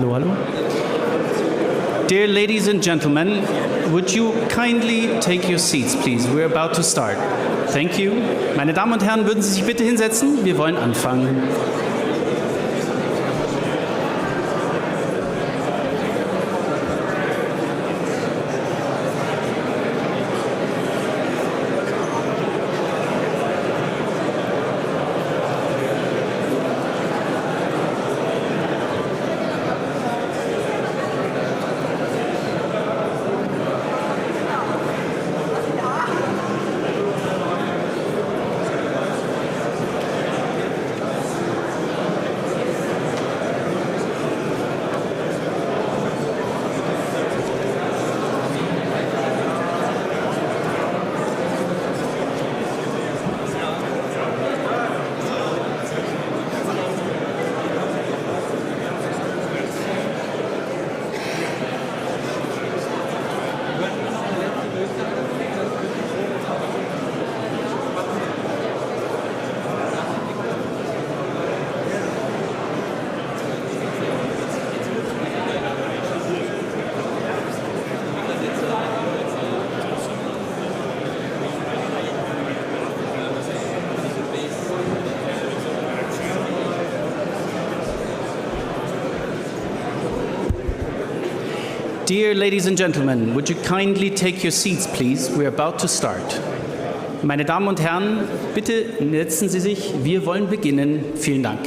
Hallo, hallo. Dear ladies and gentlemen, would you kindly take your seats, please? We're about to start. Thank you. Meine Damen und Herren, würden Sie sich bitte hinsetzen? Wir wollen anfangen. Dear ladies and gentlemen, would you kindly take your seats, please? We're about to start. Meine Damen und Herren, bitte setzen Sie sich. Wir wollen beginnen. Vielen Dank.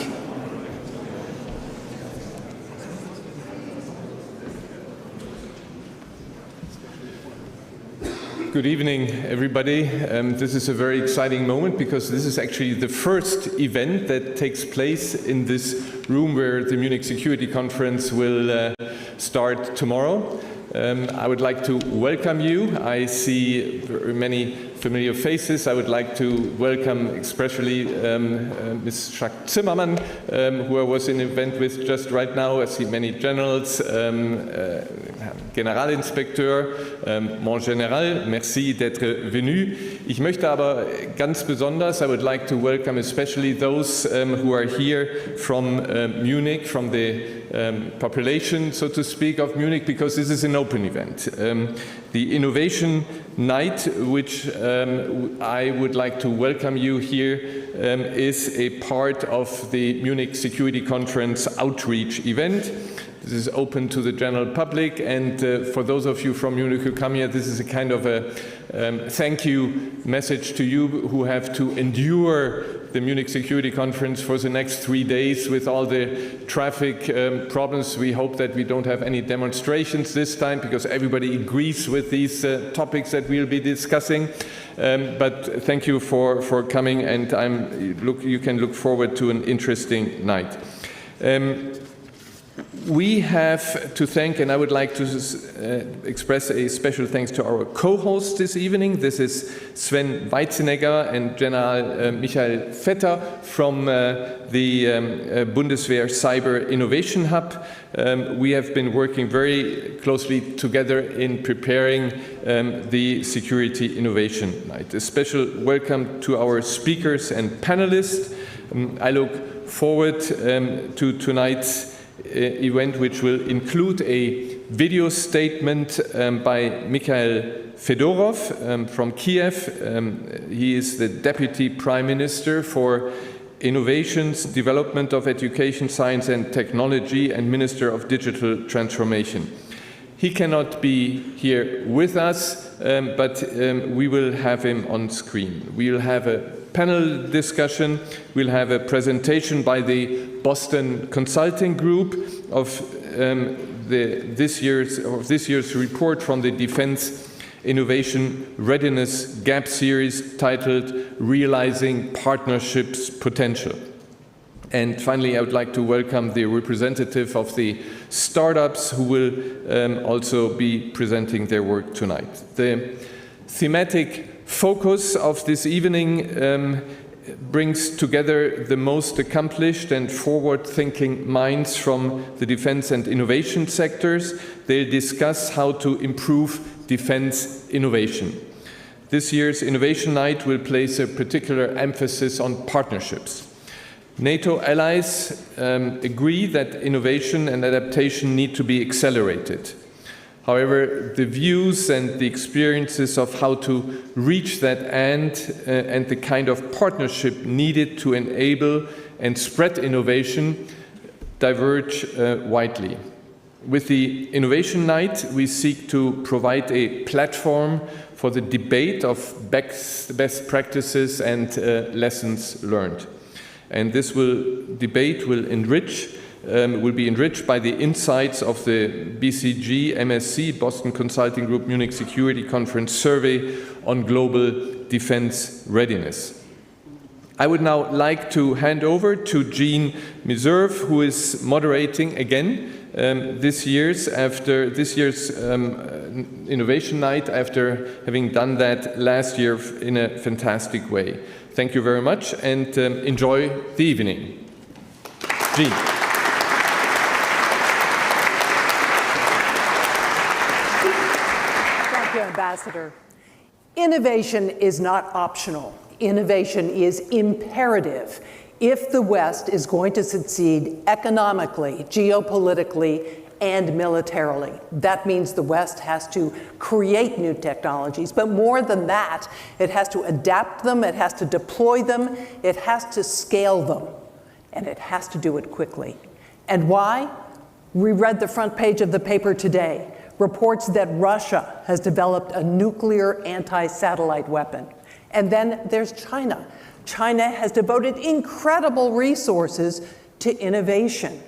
Good evening, everybody. This is a very exciting moment because this is actually the first event that takes place in this room where the Munich Security Conference will start tomorrow. I would like to welcome you. I see very many familiar faces. I would like to welcome especially Ms. Schack-Zimmermann, who I was in an event with just right now. I see many generals, Generalinspekteur, Mon Général, merci d'être venu. Ich möchte aber ganz besonders, I would like to welcome especially those who are here from Munich, from the population, so to speak, of Munich, because this is an open event. The Innovation Night, which I would like to welcome you here, is a part of the Munich Security Conference outreach event. This is open to the general public, and for those of you from Munich who come here, this is a kind of a thank you message to you who have to endure the Munich Security Conference for the next 3 days with all the traffic problems. We hope that we don't have any demonstrations this time because everybody agrees with these topics that we'll be discussing. But thank you for coming, and you can look forward to an interesting night. We have to thank, and I would like to express a special thanks to our co-hosts this evening. This is Sven Weizenegger and General Michael Vetter from the Bundeswehr Cyber Innovation Hub. We have been working very closely together in preparing the Security Innovation Night. A special welcome to our speakers and panelists. I look forward to tonight's event, which will include a video statement by Mikhail Fedorov from Kiev. He is the Deputy Prime Minister for Innovations, Development of Education, Science and Technology, and Minister of Digital Transformation. He cannot be here with us, but we will have him on screen. We'll have a panel discussion. We'll have a presentation by the Boston Consulting Group of this year's report from the Defense Innovation Readiness Gap Series titled Realizing Partnerships Potential. And finally, I would like to welcome the representative of the startups who will also be presenting their work tonight. The thematic focus of this evening brings together the most accomplished and forward-thinking minds from the defense and innovation sectors. They'll discuss how to improve defense innovation. This year's Innovation Night will place a particular emphasis on partnerships. NATO allies agree that innovation and adaptation need to be accelerated. However, the views and the experiences of how to reach that end and the kind of partnership needed to enable and spread innovation diverge widely. With the Innovation Night, we seek to provide a platform for the debate of best practices and lessons learned. And this debate will be enriched by the insights of the BCG MSC, Boston Consulting Group Munich Security Conference survey on global defense readiness. I would now like to hand over to Jeanne Meserve, who is moderating again this year's Innovation Night, after having done that last year in a fantastic way. Thank you very much, and enjoy the evening. Jeanne. Thank you, Ambassador. Innovation is not optional. Innovation is imperative if the West is going to succeed economically, geopolitically, and militarily. That means the West has to create new technologies, but more than that, it has to adapt them, it has to deploy them, it has to scale them, and it has to do it quickly. And why? We read the front page of the paper today, reports that Russia has developed a nuclear anti-satellite weapon. And then there's China. China has devoted incredible resources to innovation.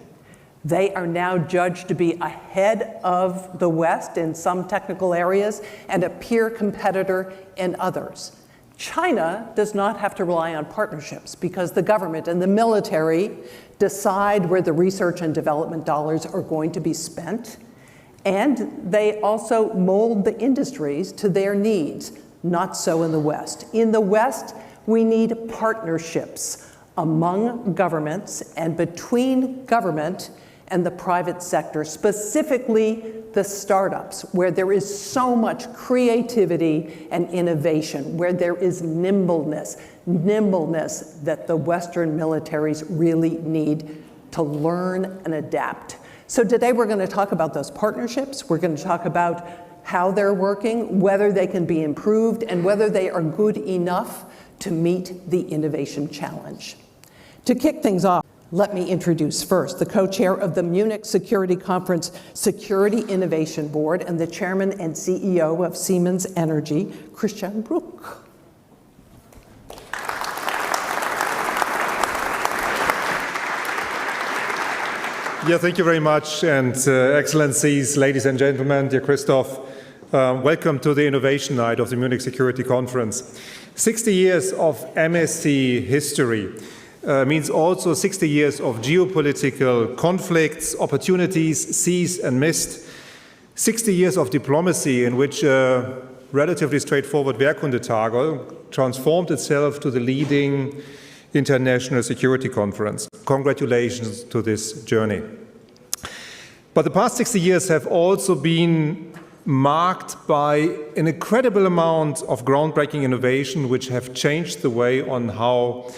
They are now judged to be ahead of the West in some technical areas and a peer competitor in others. China does not have to rely on partnerships because the government and the military decide where the research and development dollars are going to be spent. And they also mold the industries to their needs. Not so in the West. In the West, we need partnerships among governments and between government and the private sector, specifically the startups, where there is so much creativity and innovation, where there is nimbleness that the Western militaries really need to learn and adapt. So today we're going to talk about those partnerships. We're going to talk about how they're working, whether they can be improved, and whether they are good enough to meet the innovation challenge. To kick things off, let me introduce first the co-chair of the Munich Security Conference Security Innovation Board and the chairman and CEO of Siemens Energy, Christian Bruch. Yeah, thank you very much, and Excellencies, ladies and gentlemen, dear Christoph, welcome to the Innovation Night of the Munich Security Conference. 60 years of MSC history means also 60 years of geopolitical conflicts, opportunities seized and missed, 60 years of diplomacy in which a relatively straightforward Wehrkundetage transformed itself to the leading international security conference. Congratulations to this journey. But the past 60 years have also been marked by an incredible amount of groundbreaking innovation which have changed the way on how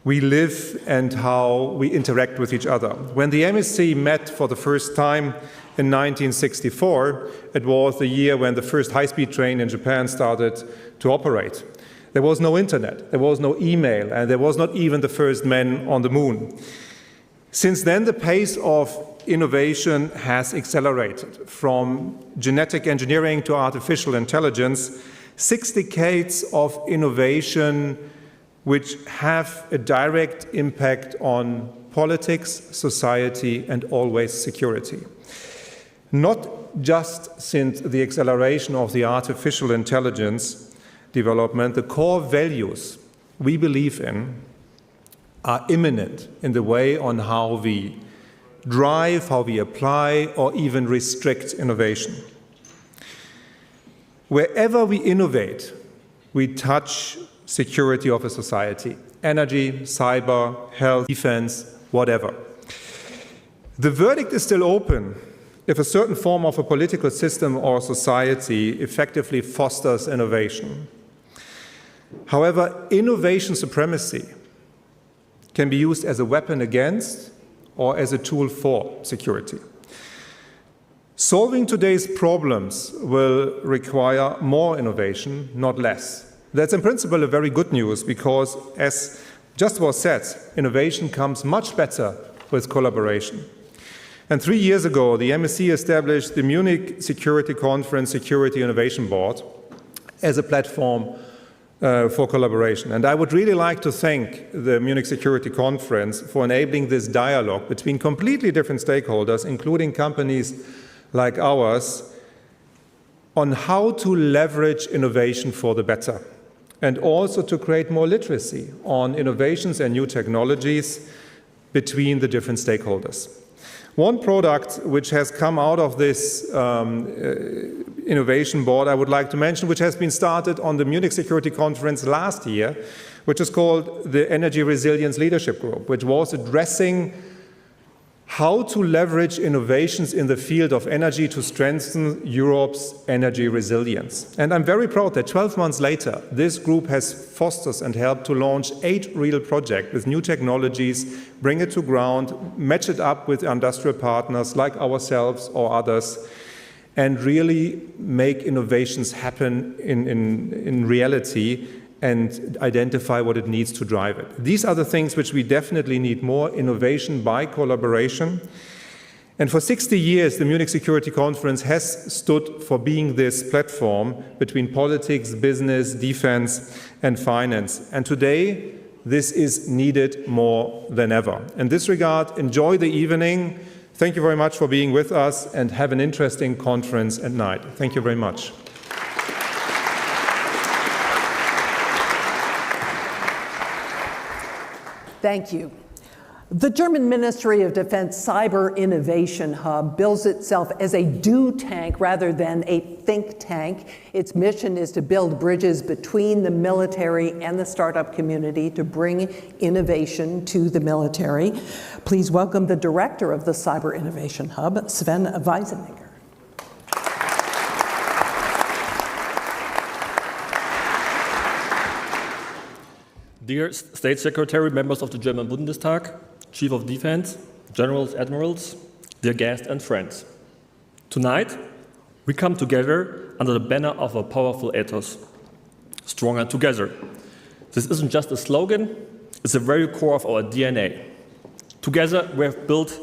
we live and how we interact with each other. When the MSC met for the first time in 1964, it was the year when the first high-speed train in Japan started to operate. There was no internet, there was no email, and there was not even the first man on the moon. Since then, the pace of innovation has accelerated. From genetic engineering to artificial intelligence, 6 decades of innovation which have a direct impact on politics, society, and always security. Not just since the acceleration of the artificial intelligence development, the core values we believe in are imminent in the way on how we drive, how we apply, or even restrict innovation. Wherever we innovate, we touch security of a society, energy, cyber, health, defense, whatever. The verdict is still open if a certain form of a political system or society effectively fosters innovation. However, innovation supremacy can be used as a weapon against or as a tool for security. Solving today's problems will require more innovation, not less. That's in principle a very good news because, as just was said, innovation comes much better with collaboration. And 3 years ago, the MSC established the Munich Security Conference Security Innovation Board as a platform for collaboration. And I would really like to thank the Munich Security Conference for enabling this dialogue between completely different stakeholders, including companies like ours, on how to leverage innovation for the better, and also to create more literacy on innovations and new technologies between the different stakeholders. One product which has come out of this innovation board I would like to mention, which has been started on the Munich Security Conference last year, which is called the Energy Resilience Leadership Group, which was addressing how to leverage innovations in the field of energy to strengthen Europe's energy resilience. And I'm very proud that 12 months later, this group has fostered and helped to launch 8 real projects with new technologies, bring it to ground, match it up with industrial partners like ourselves or others, and really make innovations happen in reality and identify what it needs to drive it. These are the things which we definitely need more: innovation by collaboration. And for 60 years, the Munich Security Conference has stood for being this platform between politics, business, defense, and finance. And today, this is needed more than ever. In this regard, enjoy the evening. Thank you very much for being with us, and have an interesting conference at night. Thank you very much. Thank you. The German Ministry of Defense Cyber Innovation Hub bills itself as a do tank rather than a think tank. Its mission is to build bridges between the military and the startup community to bring innovation to the military. Please welcome the director of the Cyber Innovation Hub, Sven Weisenegger. Dear State Secretary, members of the German Bundestag, Chief of Defense, Generals, Admirals, dear guests and friends. Tonight, we come together under the banner of a powerful ethos, stronger together. This isn't just a slogan, it's the very core of our DNA. Together, we have built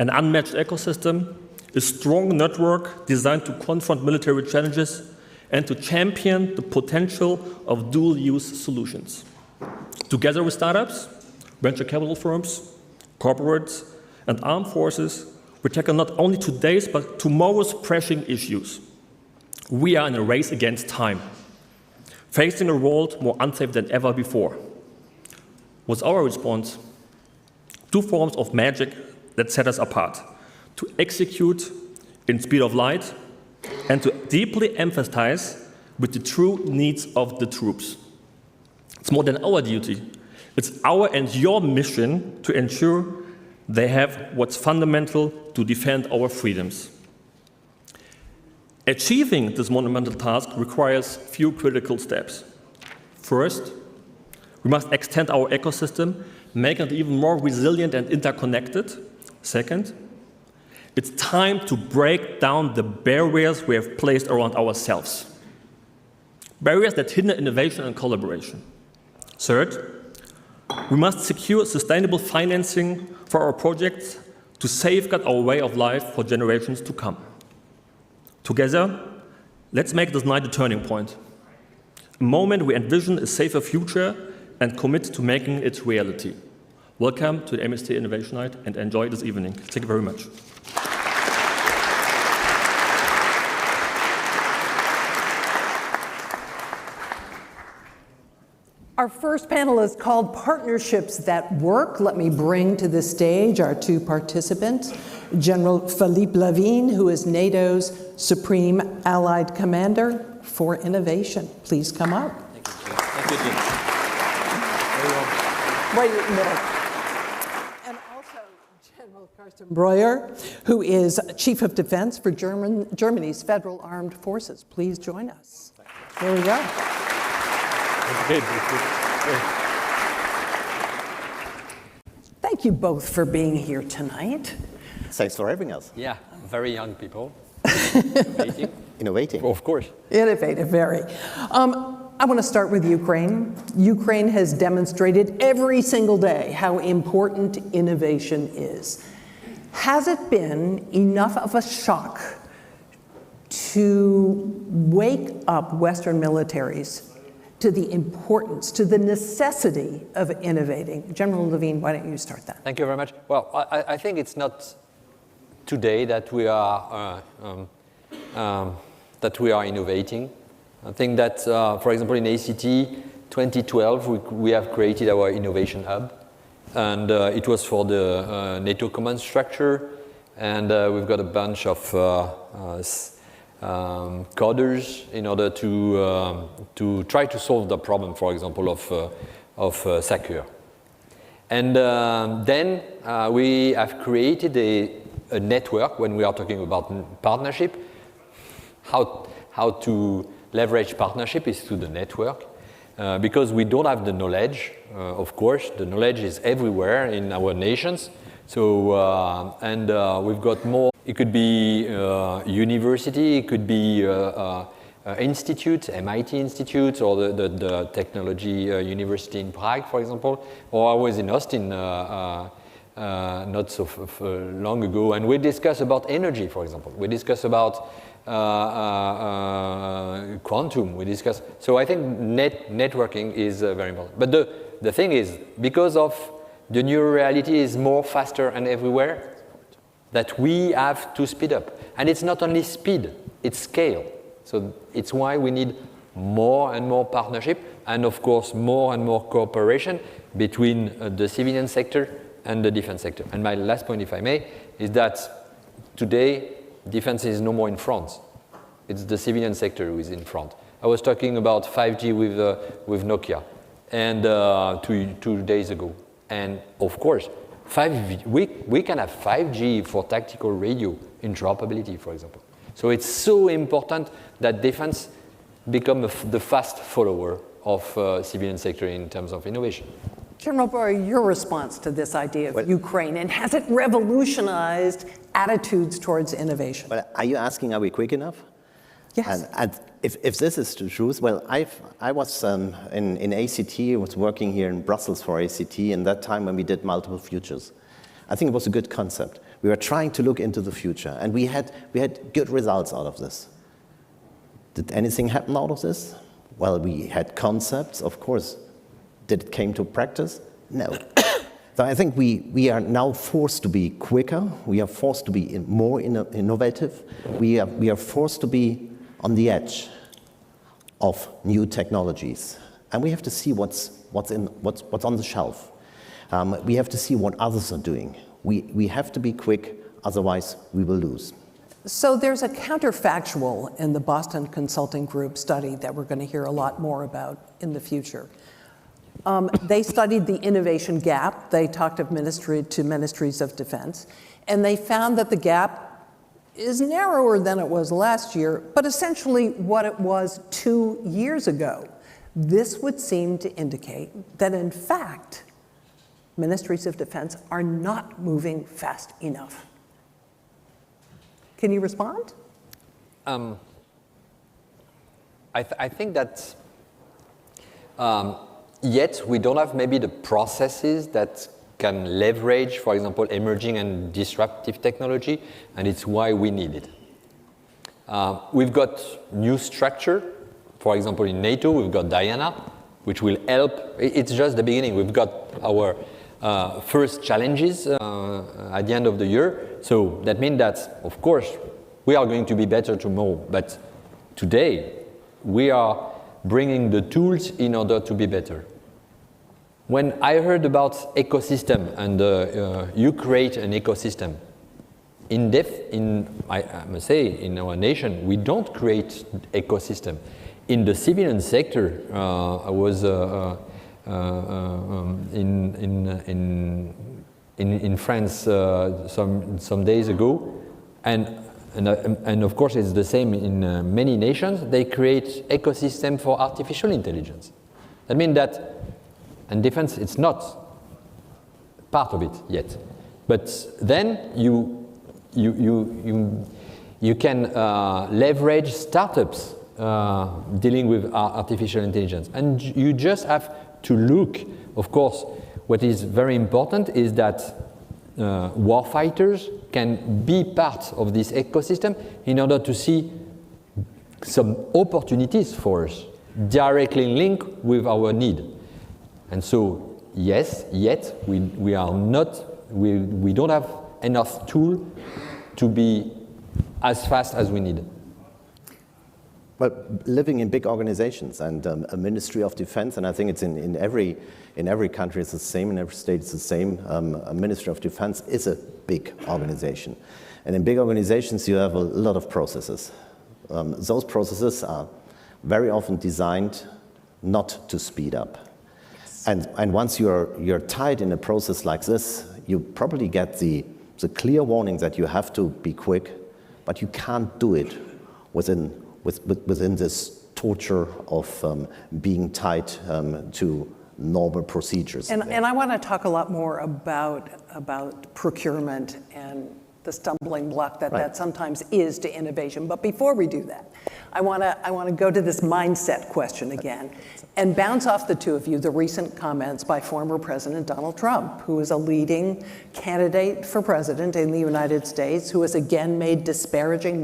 an unmatched ecosystem, a strong network designed to confront military challenges and to champion the potential of dual-use solutions. Together with startups, venture capital firms, corporates, and armed forces, we tackle not only today's but tomorrow's pressing issues. We are in a race against time, facing a world more unsafe than ever before. What's our response? 2 forms of magic that set us apart: to execute in speed of light and to deeply empathize with the true needs of the troops. It's more than our duty. It's our and your mission to ensure they have what's fundamental to defend our freedoms. Achieving this monumental task requires few critical steps. First, we must extend our ecosystem, making it even more resilient and interconnected. Second, it's time to break down the barriers we have placed around ourselves. Barriers that hinder innovation and collaboration. Third, we must secure sustainable financing for our projects to safeguard our way of life for generations to come. Together, let's make this night a turning point, a moment we envision a safer future and commit to making it reality. Welcome to the MSC Innovation Night and enjoy this evening. Thank you very much. Our first panel is called Partnerships That Work. Let me bring to the stage our 2 participants. General Philippe Lavigne, who is NATO's Supreme Allied Commander for Innovation. Please come up. Thank you. Thank you, Jeanne. Right in the middle. And also General Carsten Breuer, who is Chief of Defense for Germany's Federal Armed Forces. Please join us. There we go. Thank you both for being here tonight. Thanks for having us. Yeah, very young people. Innovating. Of course. Innovative, very. I want to start with Ukraine. Ukraine has demonstrated every single day how important innovation is. Has it been enough of a shock to wake up Western militaries to the importance, to the necessity of innovating? General Levine, why don't you start that? Thank you very much. Well, I think it's not today that we are innovating. I think that, for example, in ACT 2012, we have created our innovation hub, and it was for the NATO command structure, and we've got a bunch of coders in order to try to solve the problem, for example, of SACEUR. And then we have created a network when we are talking about partnership. How to leverage partnership is through the network, because we don't have the knowledge. Of course, the knowledge is everywhere in our nations. So we've got more. It could be university, it could be institute, MIT Institute, or the technology university in Prague, for example. Or I was in Austin not so long ago, and we discuss about energy, for example. We discuss about quantum. We discuss. So I think networking is very important. But the thing is, because of the new reality is more faster and everywhere, that we have to speed up. And it's not only speed, it's scale. So it's why we need more and more partnership, and of course more and more cooperation between the civilian sector and the defense sector. And my last point, if I may, is that today defense is no more in front. It's the civilian sector who is in front. I was talking about 5G with Nokia, and 2 days ago. And of course, we can have 5G for tactical radio interoperability, for example. So it's so important that defense become the fast follower of civilian sector in terms of innovation. General Bory, your response to this idea of Ukraine, and has it revolutionized attitudes towards innovation? Well, are you asking, are we quick enough? Yes. And if this is the truth, well, I was in ACT, I was working here in Brussels for ACT, and that time when we did multiple futures. I think it was a good concept. We were trying to look into the future, and we had good results out of this. Did anything happen out of this? Well, we had concepts, of course. Did it came to practice? No. So I think we are now forced to be quicker. We are forced to be more innovative. We are forced to be on the edge of new technologies, and we have to see what's on the shelf. We have to see what others are doing. We have to be quick, otherwise we will lose. So there's a counterfactual in the Boston Consulting Group study that we're going to hear a lot more about in the future. They studied the innovation gap. They talked to ministries of defense, and they found that the gap is narrower than it was last year, but essentially what it was 2 years ago. This would seem to indicate that, in fact, ministries of defense are not moving fast enough. Can you respond? I think that yet we don't have maybe the processes that can leverage, for example, emerging and disruptive technology, and it's why we need it. We've got new structure. For example, in NATO, we've got Diana, which will help. It's just the beginning. We've got our first challenges at the end of the year. So that means that, of course, we are going to be better tomorrow. But today, we are bringing the tools in order to be better. When I heard about ecosystem and you create an ecosystem, I must say, in our nation, we don't create ecosystem. In the civilian sector, I was in France some days ago, and of course it's the same in many nations. They create ecosystem for artificial intelligence. That means that, and defense, it's not part of it yet. But then you can leverage startups dealing with artificial intelligence. And you just have to look, of course, what is very important is that warfighters can be part of this ecosystem in order to see some opportunities for us, directly linked with our need. And so, yes, yet we are not, we don't have enough tool to be as fast as we need. Well, living in big organizations and a Ministry of Defense, and I think it's in every country it's the same, in every state it's the same. A Ministry of Defense is a big organization. And in big organizations you have a lot of processes. Those processes are very often designed not to speed up. And once you're tied in a process like this, you probably get the clear warning that you have to be quick, but you can't do it within this torture of being tied to normal procedures. And I want to talk a lot more about procurement and the stumbling block that sometimes is to innovation. But before we do that, I want to go to this mindset question again and bounce off the two of you the recent comments by former President Donald Trump, who is a leading candidate for president in the United States, who has again made disparaging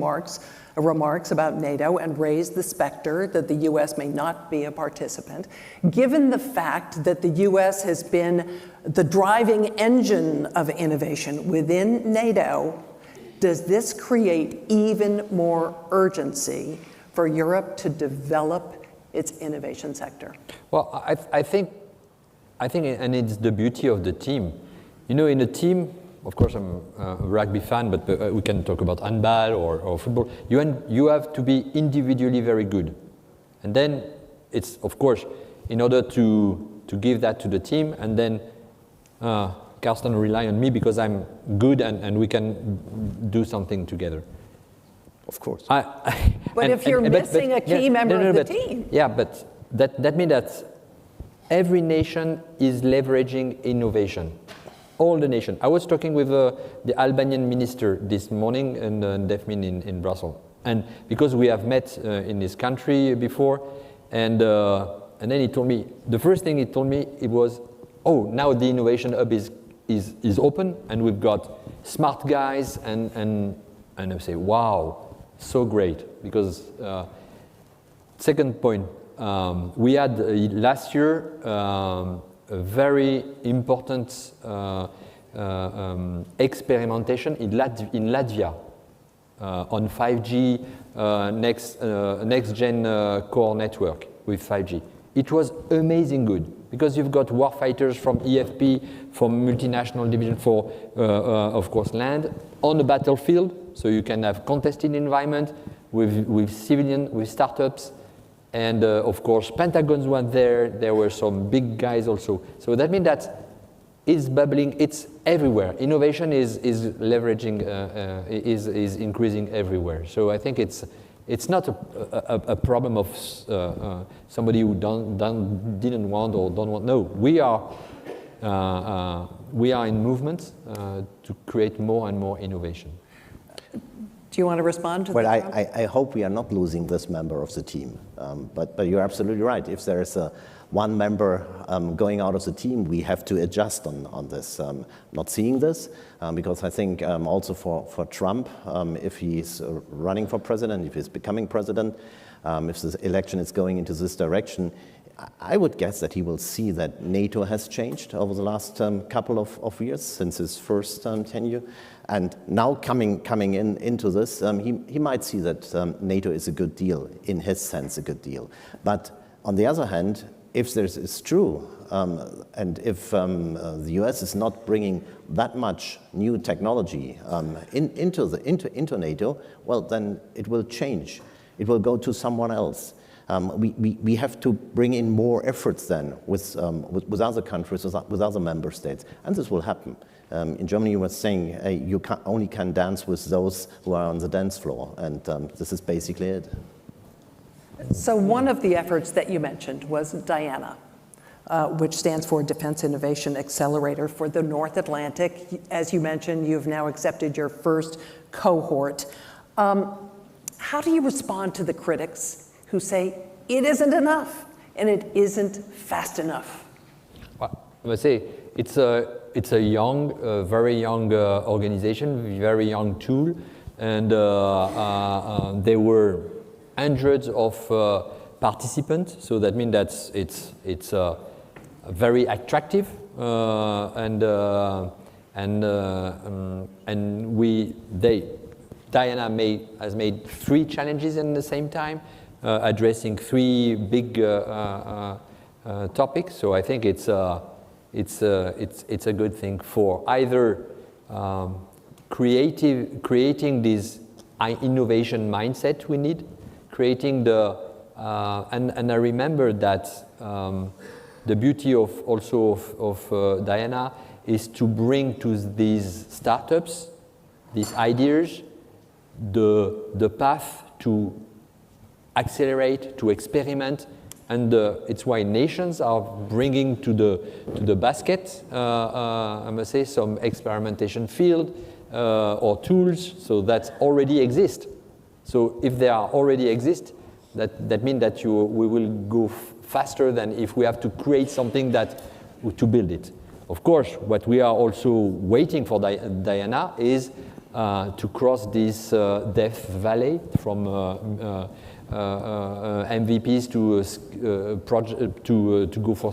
remarks about NATO and raised the specter that the U.S. may not be a participant. Given the fact that the U.S. has been the driving engine of innovation within NATO, does this create even more urgency for Europe to develop its innovation sector? Well, I think, and it's the beauty of the team. You know, in a team, of course, I'm a rugby fan, but we can talk about handball or football. You have to be individually very good. And then it's, of course, in order to give that to the team, and then Carsten rely on me because I'm good and we can do something together. Of course. But if you're missing a key member of the team. Yeah, but that means that every nation is leveraging innovation. All the nations. I was talking with the Albanian minister this morning in DEFMIN in Brussels. And because we have met in this country before, and then he told me, the first thing he told me, it was, oh, now the innovation hub is open and we've got smart guys and I say, wow, so great. Because second point, we had last year a very important experimentation in Latvia on 5G next-gen core network with 5G. It was amazing good because you've got warfighters from EFP, from multinational division for, of course, land on the battlefield, so you can have contested environment with civilian, with startups. And of course, Pentagons were there. There were some big guys also. So that means that it's bubbling. It's everywhere. Innovation is leveraging, is increasing everywhere. So I think it's not a problem of somebody who didn't want or don't want. No, we are in movement to create more and more innovation. Do you want to respond to that? Well, I hope we are not losing this member of the team. But you're absolutely right. If there is one member going out of the team, we have to adjust on this. Not seeing this, because I think also for Trump, if he's running for president, if he's becoming president, if the election is going into this direction, I would guess that he will see that NATO has changed over the last couple of years since his first tenure. And now coming into this, he might see that NATO is a good deal, in his sense a good deal. But on the other hand, if this is true, and if the US is not bringing that much new technology into NATO, well, then it will change. It will go to someone else. We have to bring in more efforts then with other countries, with other member states, and this will happen. In Germany, you were saying you only can dance with those who are on the dance floor, and this is basically it. So one of the efforts that you mentioned was Diana. which stands for Defense Innovation Accelerator for the North Atlantic. As you mentioned, you've now accepted your first cohort. How do you respond to the critics who say it isn't enough and it isn't fast enough? Well, I must say it's a young, very young organization, very young tool, and there were hundreds of participants. So that means that it's very attractive, and Diana has made 3 challenges in the same time, addressing 3 big topics. So I think it's a good thing for either creating this innovation mindset we need, creating the and I remember that the beauty of Diana is to bring to these startups, these ideas, the path to accelerate, to experiment, and it's why nations are bringing to the basket, I must say, some experimentation field or tools, so that already exist. So if they are already exist, that means that we will go faster than if we have to create something to build it. Of course, what we are also waiting for Diana is to cross this Death Valley from MVPs to go for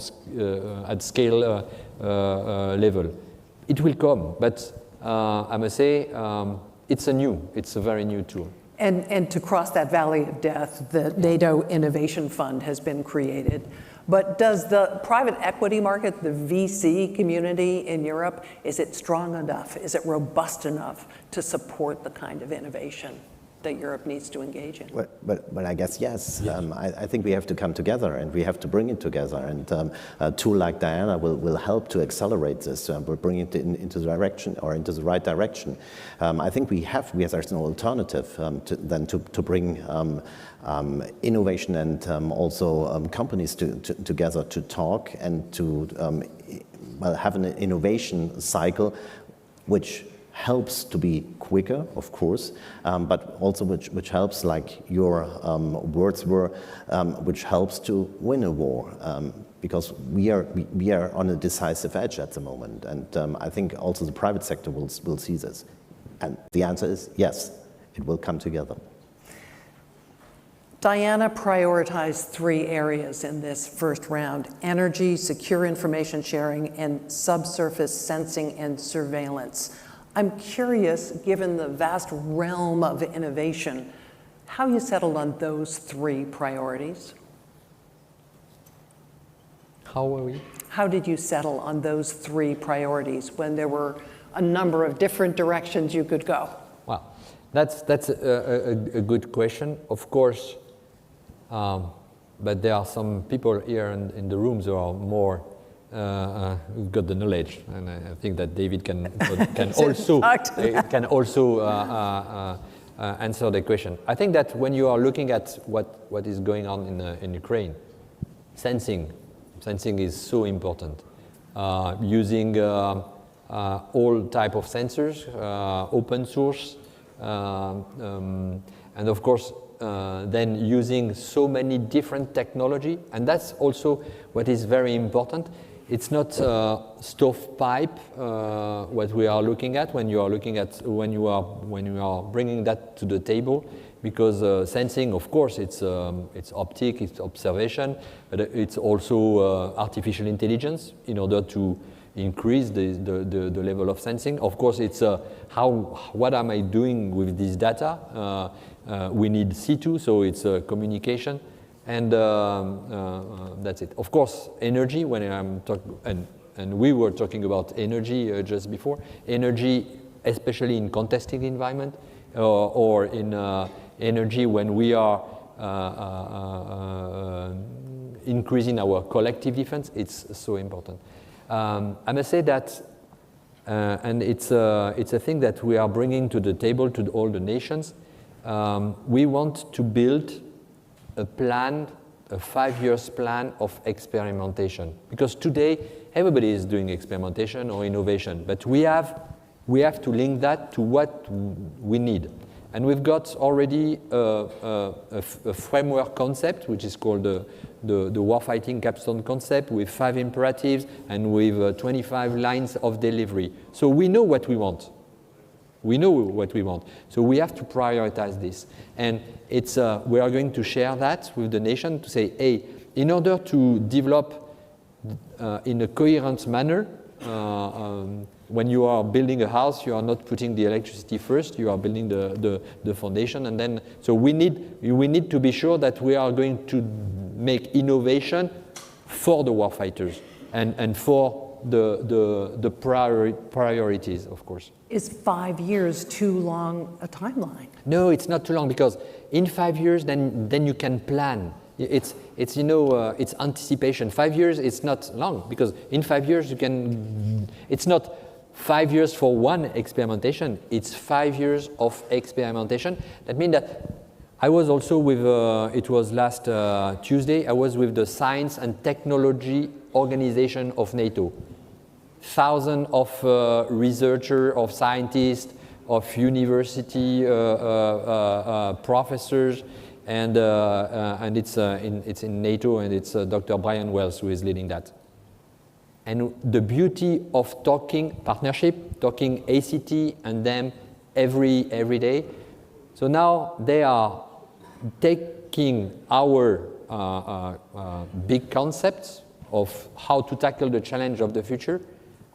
at scale level. It will come, but I must say it's a very new tool. And to cross that valley of death, the NATO Innovation Fund has been created. But does the private equity market, the VC community in Europe, is it strong enough? Is it robust enough to support the kind of innovation that Europe needs to engage in? But I guess yes. I think we have to come together and we have to bring it together. And a tool like Diana will help to accelerate this. We'll bring it into the direction or into the right direction. I think we have as an alternative to bring innovation and also companies together to talk and to have an innovation cycle which helps to be quicker, of course, but also which helps, like your words were, which helps to win a war, because we are on a decisive edge at the moment, and I think also the private sector will see this, and the answer is yes, it will come together. Diana prioritized 3 areas in this first round: energy, secure information sharing, and subsurface sensing and surveillance. I'm curious, given the vast realm of innovation, how you settled on those 3 priorities? How did you settle on those 3 priorities when there were a number of different directions you could go? Well, that's a good question, of course, but there are some people here in the rooms who are more who've got the knowledge, and I think that David can also answer the question. I think that when you are looking at what is going on in Ukraine, sensing is so important. Using all type of sensors, open source, and of course then using so many different technology, and that's also what is very important. It's not stovepipe what we are looking at when you are bringing that to the table, because sensing, of course, it's optic, it's observation, but it's also artificial intelligence in order to increase the level of sensing. Of course, it's what am I doing with this data? We need C2, so it's communication. And that's it. Of course, energy, when I'm talking, and we were talking about energy just before, energy, especially in contested environment, or in energy when we are increasing our collective defense, it's so important. I must say that, and it's a thing that we are bringing to the table to all the nations. We want to build a plan a 5-year plan of experimentation. Because today, everybody is doing experimentation or innovation, but we have to link that to what we need. And we've got already a framework concept, which is called the warfighting capstone concept, with 5 imperatives and with 25 lines of delivery. So we know what we want. We know what we want. So we have to prioritize this. And we are going to share that with the nation to say, hey, in order to develop in a coherent manner, when you are building a house, you are not putting the electricity first, you are building the foundation, and then, so we need to be sure that we are going to make innovation for the warfighters and for the priorities, of course. Is 5 years too long a timeline? No, it's not too long, because in 5 years, then you can plan. It's anticipation. 5 years, it's not long, because in 5 years it's not 5 years for one experimentation, it's 5 years of experimentation. That means that I was also with, it was last Tuesday, I was with the Science and Technology Organization of NATO. Thousands of researchers, of scientists, of university professors, and it's in NATO, and it's Dr. Brian Wells who is leading that. And the beauty of talking partnership, talking ACT and them every day. So now they are taking our big concepts of how to tackle the challenge of the future,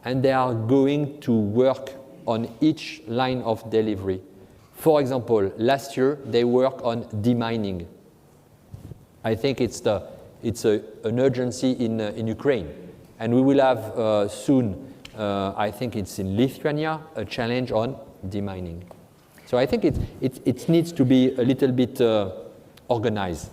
and they are going to work on each line of delivery. For example, last year they worked on demining. I think it's an urgency in Ukraine, and we will have soon, I think it's in Lithuania, a challenge on demining. So I think it needs to be a little bit organized.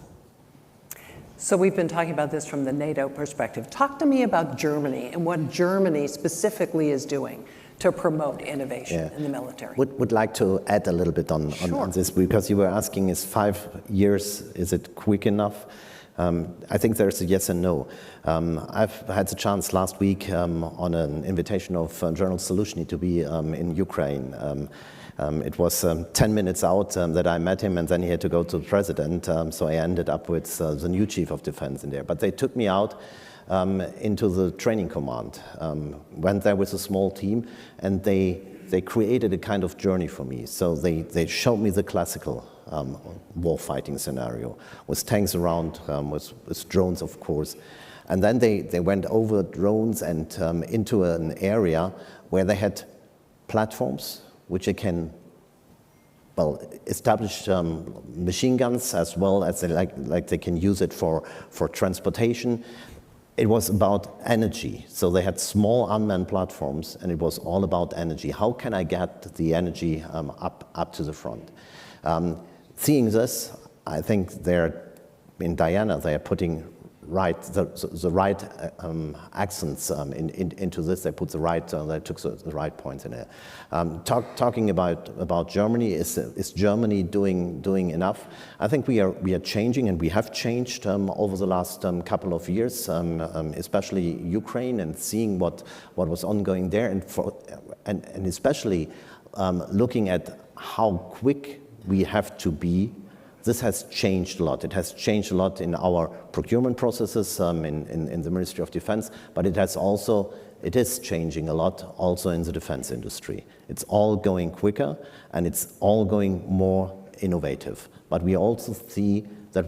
So we've been talking about this from the NATO perspective. Talk to me about Germany and what Germany specifically is doing to promote innovation in the military. Would like to add a little bit on this, because you were asking, is 5 years, is it quick enough? I think there's a yes and no. I've had the chance last week on an invitation of General Solution to be in Ukraine. It was 10 minutes out that I met him, and then he had to go to the president, so I ended up with the new chief of defense in there. But they took me out into the training command, went there with a small team, and they created a kind of journey for me. So they showed me the classical war-fighting scenario, with tanks around, with drones, of course. And then they went over drones and into an area where they had platforms which they can, establish machine guns, as well as they can use it for transportation. It was about energy. So they had small unmanned platforms, and it was all about energy. How can I get the energy up to the front? Seeing this, I think in Diana, they are putting the right accents into this. They put they took the right points in it. Talking about Germany, is Germany doing enough? I think we are changing, and we have changed over the last couple of years, especially Ukraine, and seeing what was ongoing there, and especially looking at how quick we have to be. This has changed a lot. It has changed a lot in our procurement processes in the Ministry of Defense, but it is changing a lot also in the defense industry. It's all going quicker, and it's all going more innovative. But we also see that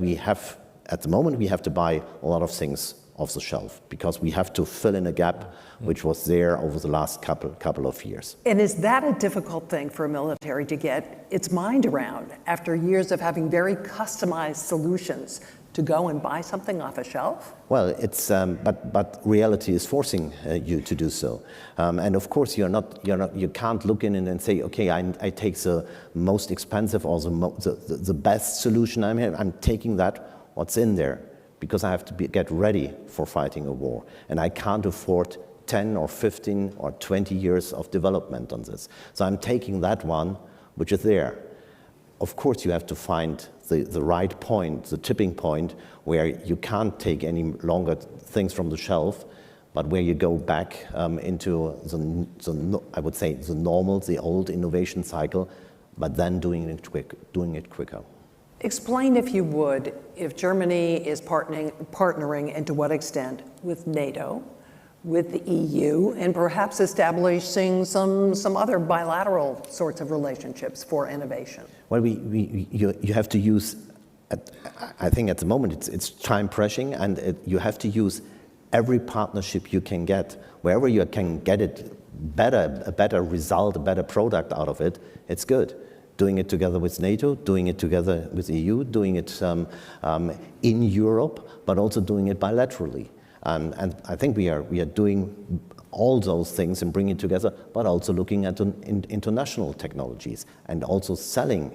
at the moment, we have to buy a lot of things off the shelf, because we have to fill in a gap which was there over the last couple of years. And is that a difficult thing for a military to get its mind around after years of having very customized solutions, to go and buy something off a shelf? Well, it's but reality is forcing you to do so, and of course you can't look in and say, okay, I take the most expensive or the best solution. I'm taking what's in there, because I have to get ready for fighting a war, and I can't afford 10 or 15 or 20 years of development on this. So I'm taking that one which is there. of course, you have to find the right point, the tipping point, where you can't take any longer things from the shelf, but where you go back into I would say, the normal, the old innovation cycle, but then doing it quicker. Explain, if you would, if Germany is partnering and to what extent with NATO, with the EU, and perhaps establishing some other bilateral sorts of relationships for innovation? Well, you have to use, I think at the moment it's time pressing, and you have to use every partnership you can get. Wherever you can get it a better result, a better product out of it, it's good. Doing it together with NATO, doing it together with the EU, doing it in Europe, but also doing it bilaterally. And I think we are doing all those things and bringing it together, but also looking at international technologies and also selling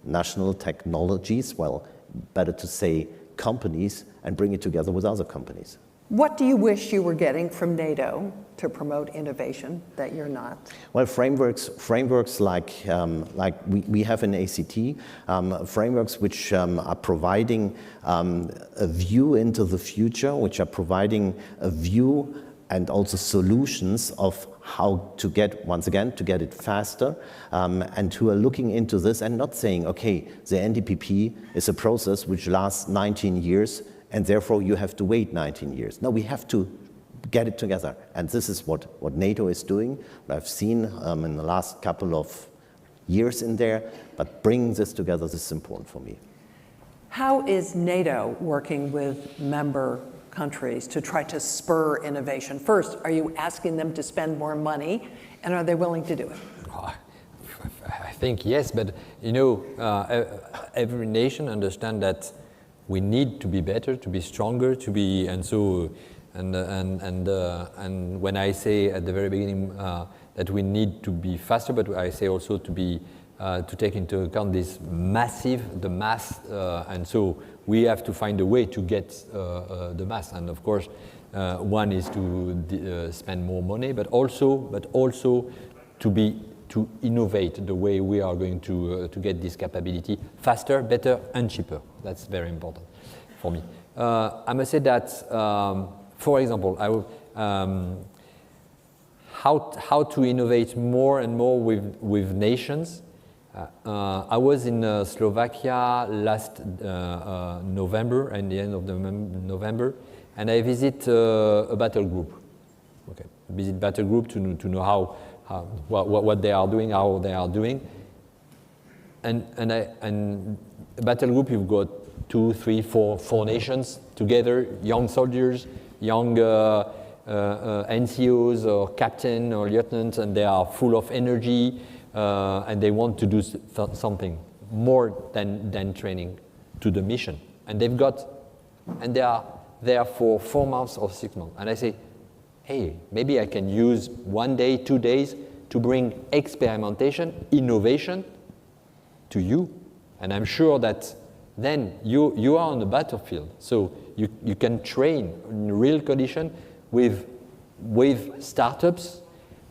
national technologies, well, better to say companies, and bring it together with other companies. What do you wish you were getting from NATO to promote innovation that you're not? Well, frameworks like we have in ACT, frameworks which are providing a view into the future, which are providing a view and also solutions of how to get, once again, to get it faster, and who are looking into this and not saying, okay, the NDPP is a process which lasts 19 years, and therefore you have to wait 19 years. No, we have to get it together. And this is what NATO is doing, what I've seen in the last couple of years in there, but bringing this together, this is important for me. How is NATO working with member countries to try to spur innovation? First, are you asking them to spend more money, and are they willing to do it? I think yes, but you know, every nation understands that we need to be better, to be stronger, to be, and so, and when I say at the very beginning that we need to be faster, but I say also to be to take into account this mass, and so we have to find a way to get the mass. And of course, one is to spend more money, but also to innovate the way we are going to get this capability faster, better, and cheaper. That's very important for me. I must say that, for example, how to innovate more and more with nations. I was in Slovakia last November, and the end of November, and I visit a battle group. Okay, visit battle group to know what they are doing, how they are doing, and a battle group, you've got 2, 3, 4 nations together, young soldiers, young NCOs or captain or lieutenants, and they are full of energy. And they want to do something more than training to the mission. And they are there for 4 months or 6 months. And I say, hey, maybe I can use 1 day, 2 days to bring experimentation, innovation to you. And I'm sure that then you are on the battlefield. So you can train in real condition with startups.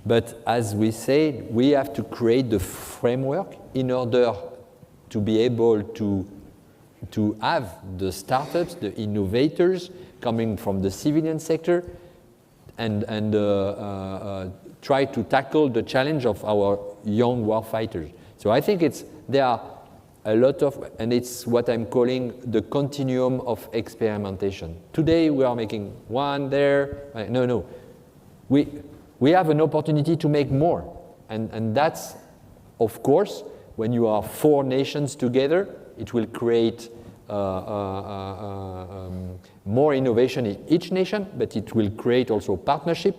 But as we say, we have to create the framework in order to be able to have the startups, the innovators coming from the civilian sector, and try to tackle the challenge of our young warfighters. So I think there are a lot of, and it's what I'm calling the continuum of experimentation. Today we are making one there. No. We have an opportunity to make more. And that's, of course, when you are 4 nations together, it will create more innovation in each nation, but it will create also partnership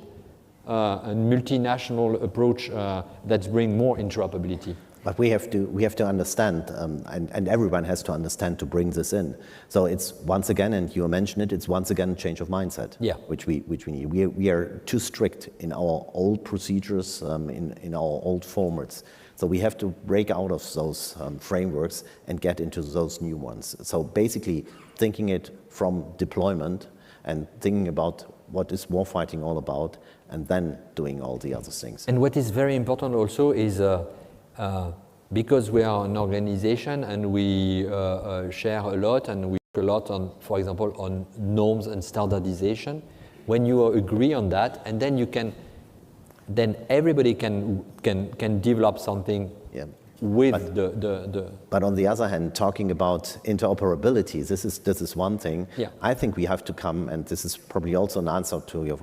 and multinational approach that bring more interoperability. But we have to understand, and everyone has to understand to bring this in. So it's once again, and you mentioned it, it's once again a change of mindset. Yeah. Which we need. We are too strict in our old procedures, in our old formats. So we have to break out of those frameworks and get into those new ones. So basically, thinking it from deployment and thinking about what is warfighting all about, and then doing all the other things. And what is very important also is because we are an organization and we share a lot and we work a lot on, for example, on norms and standardization, when you agree on that, and then you can, then everybody can develop something with the. But on the other hand, talking about interoperability, this is one thing. Yeah. I think we have to come, and this is probably also an answer to your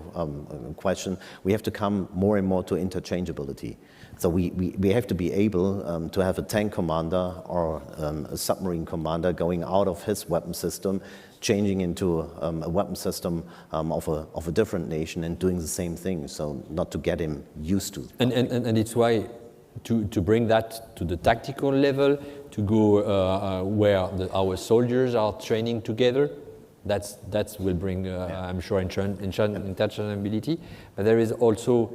question, we have to come more and more to interchangeability. So we have to be able to have a tank commander or a submarine commander going out of his weapon system, changing into a weapon system of a different nation and doing the same thing, so not to get him used to. And it's why to bring that to the tactical level, to go where our soldiers are training together, that will bring, I'm sure, interchangeability. But there is also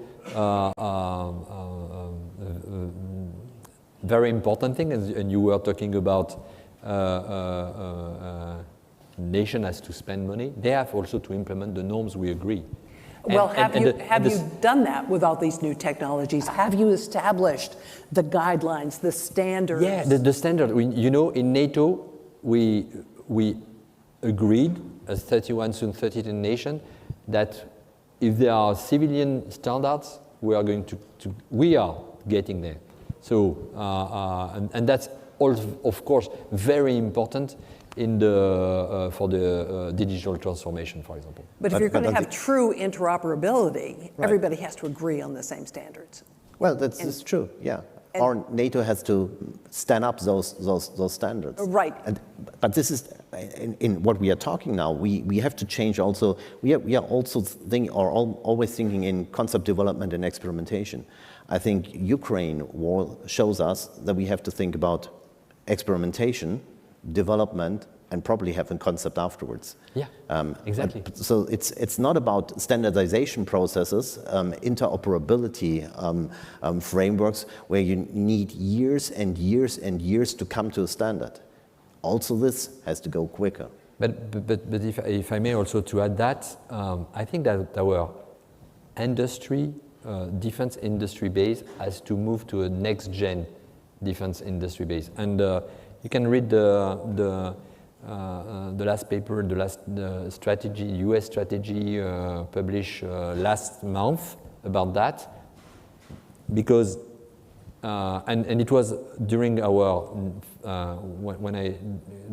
very important thing, and you were talking about nation has to spend money. They have also to implement the norms we agree. Well, have you done that with all these new technologies? Have you established the guidelines, the standards? Yeah, the standard. You know, in NATO, we agreed as 31, soon 32 nations that if there are civilian standards, we are going we are getting there. So, and that's also, of course, very important in the for the digital transformation, for example. But if you're going to have true interoperability, everybody has to agree on the same standards. Well, that's true, yeah. Or NATO has to stand up those standards. Right. But this is, in what we are talking now, we have to change also, we are also always thinking in concept development and experimentation. I think Ukraine war shows us that we have to think about experimentation, development, and probably have a concept afterwards. Yeah, exactly. So it's not about standardization processes, interoperability frameworks where you need years and years and years to come to a standard. Also, this has to go quicker. But if I may also to add that, I think that our industry, defense industry base, has to move to a next-gen defense industry base. And you can read the last paper, the last strategy, U.S. strategy published last month about that, because and it was during our when I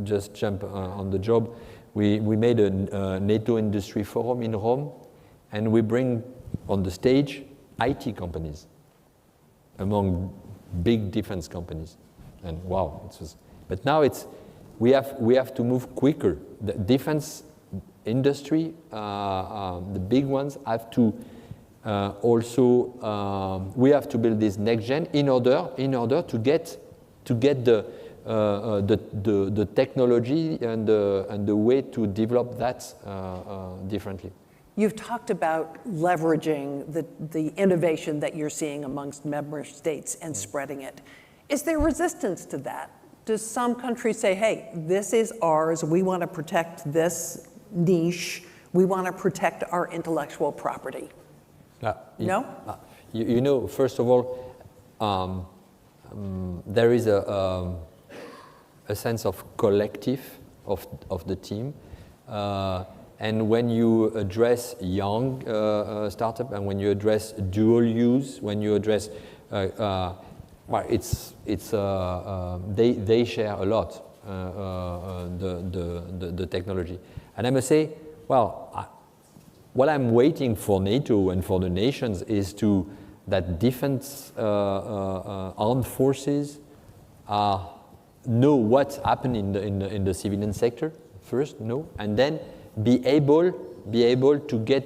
just jumped on the job, we made a NATO industry forum in Rome, and we bring on the stage IT companies among big defense companies, and wow, it was. But now we have to move quicker. The defense industry, the big ones, have to also. We have to build this next gen in order to get the technology and the way to develop that differently. You've talked about leveraging the innovation that you're seeing amongst member states and spreading it. Is there resistance to that? Do some countries say, hey, this is ours, we want to protect this niche, we want to protect our intellectual property? No? You know, first of all, there is a sense of collective of the team. And when you address young startup, and when you address dual use, when you address well, they share a lot the technology, and I must say, well, what I'm waiting for NATO and for the nations is that defense armed forces know what's happening in the civilian sector first, and then be able to get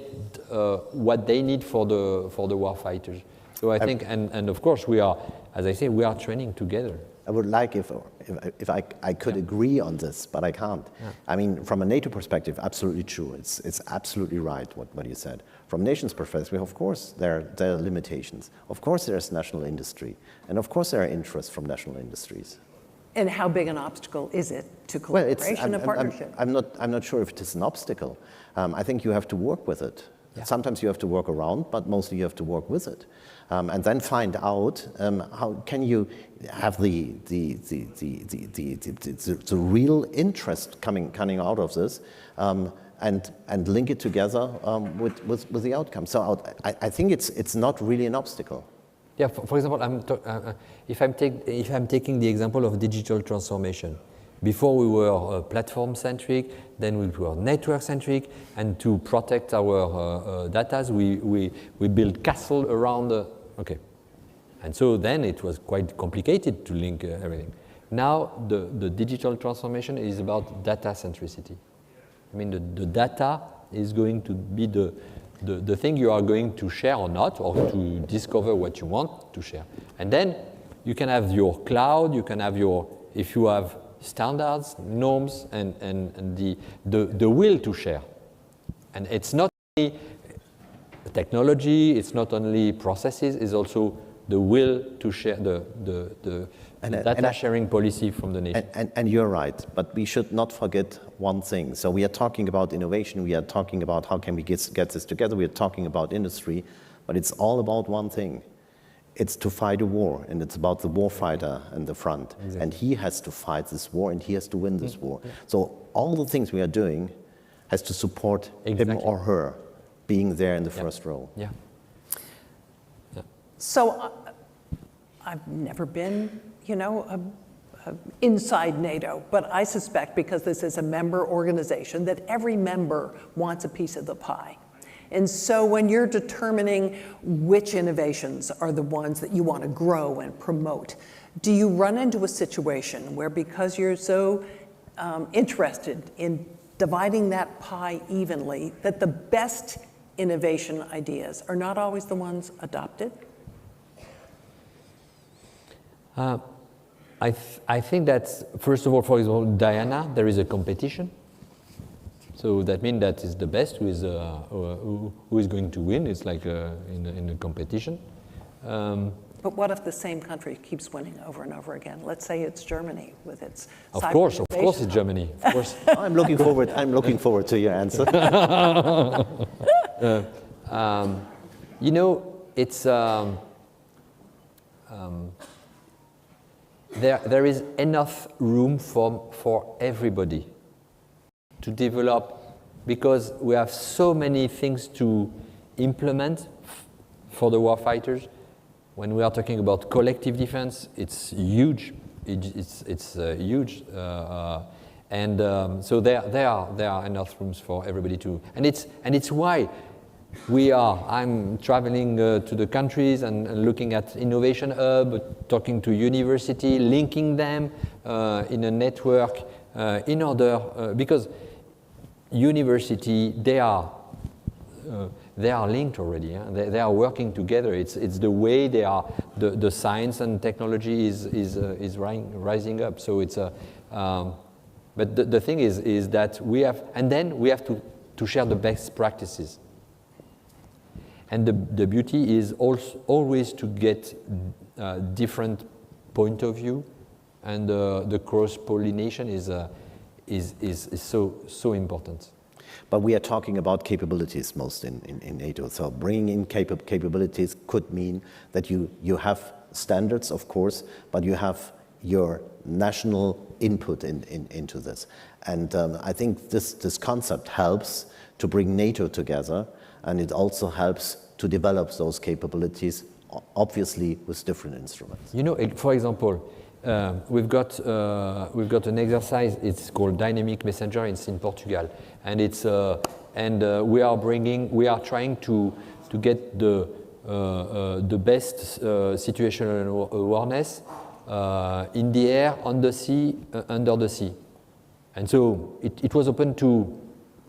what they need for the war fighters. So I think, and of course we are, as I say, we are training together. I would like if I could agree on this, but I can't. Yeah. I mean, from a NATO perspective, absolutely true. It's absolutely right what you said. From nation's perspective, of course, there are limitations. Of course, there's national industry, and of course, there are interests from national industries. And how big an obstacle is it to collaboration and partnership? I'm not sure if it is an obstacle. I think you have to work with it. Sometimes you have to work around, but mostly you have to work with it. And then find out how can you have the real interest coming out of this, and link it together with the outcome. So I think it's not really an obstacle. Yeah, for example, if I'm taking the example of digital transformation, before we were platform-centric, then we were network-centric, and to protect our data, we built castle around. Okay, and so then it was quite complicated to link everything. Now the digital transformation is about data centricity. I mean, the data is going to be the thing you are going to share or not, or to discover what you want to share. And then you can have your cloud, you can have if you have standards, norms, and the will to share. And it's not only technology, it's not only processes, it's also the will to share the data sharing policy from the nation. And you're right, but we should not forget one thing. So we are talking about innovation, we are talking about how can we get this together, we are talking about industry, but it's all about one thing. It's to fight a war, and it's about the war fighter in the front. Exactly. And he has to fight this war, and he has to win this war. So all the things we are doing has to support him or her being there in the first row. Yeah. So I've never been, inside NATO, but I suspect, because this is a member organization, that every member wants a piece of the pie. And so when you're determining which innovations are the ones that you want to grow and promote, do you run into a situation where, because you're so interested in dividing that pie evenly, that the best innovation ideas are not always the ones adopted? I think that, first of all, for example, Diana, there is a competition. So that means that is the best who is going to win. It's like in a competition. But what if the same country keeps winning over and over again? Let's say it's Germany with its Of course, it's Germany. Of course. I'm looking forward to your answer. It's there is enough room for everybody to develop, because we have so many things to implement for the warfighters. When we are talking about collective defense, it's huge. It's huge, so there are enough rooms for everybody to. And it's why I'm traveling to the countries and looking at innovation hub, talking to university, linking them in a network in order because university they are linked already. Yeah? They are working together. It's the way they are. The science and technology is rising up. So it's a. But the thing is that we have to share the best practices. And the beauty is also always to get different point of view, and the cross-pollination is so important. But we are talking about capabilities most in NATO. So bringing in capabilities could mean that you have standards, of course, but you have your national input into this. And I think this concept helps to bring NATO together, and it also helps to develop those capabilities, obviously with different instruments. For example, we've got an exercise. It's called Dynamic Messenger. It's in Portugal, and we are trying to get the best situational awareness in the air, on the sea, under the sea, and so it was open to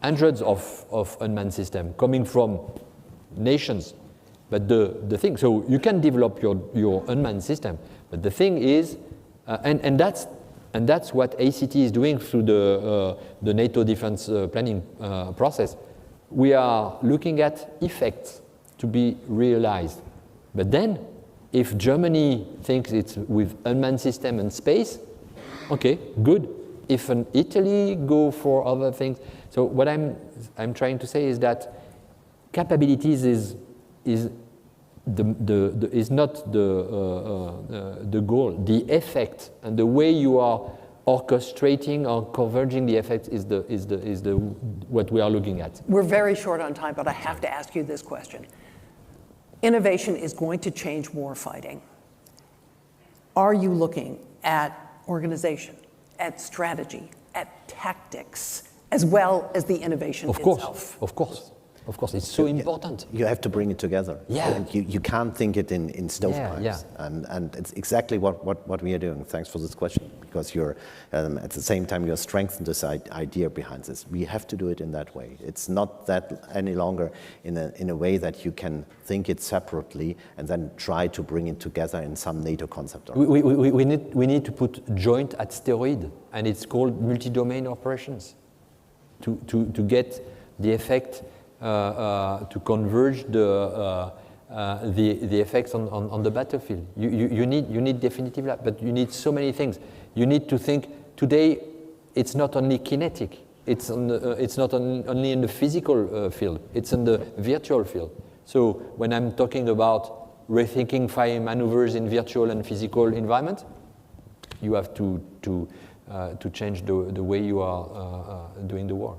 hundreds of unmanned systems coming from nations. But the thing, so you can develop your unmanned system, but the thing is, and that's what ACT is doing through the NATO defense planning process. We are looking at effects to be realized. But then, if Germany thinks it's with unmanned system and space, okay, good. If Italy go for other things, so what I'm trying to say is that capabilities is not the goal. The effect and the way you are orchestrating or converging the effect is what we are looking at. We're very short on time, but I have to ask you this question. Innovation is going to change warfighting. Are you looking at organization, at strategy, at tactics, as well as the innovation itself? Of course, it's so important. You have to bring it together. Yeah. And you can't think it in stovepipes. Yeah. And it's exactly what we are doing. Thanks for this question, because you're at the same time you're strengthened this idea behind this. We have to do it in that way. It's not that any longer in a way that you can think it separately and then try to bring it together in some NATO concept. We need to put joint at steroid, and it's called multi-domain operations to get the effect. To converge the effects on the battlefield. You need definitive lab, but you need so many things. You need to think today. It's not only kinetic. It's not only in the physical field. It's in the virtual field. So when I'm talking about rethinking fire maneuvers in virtual and physical environment, you have to change the way you are doing the war.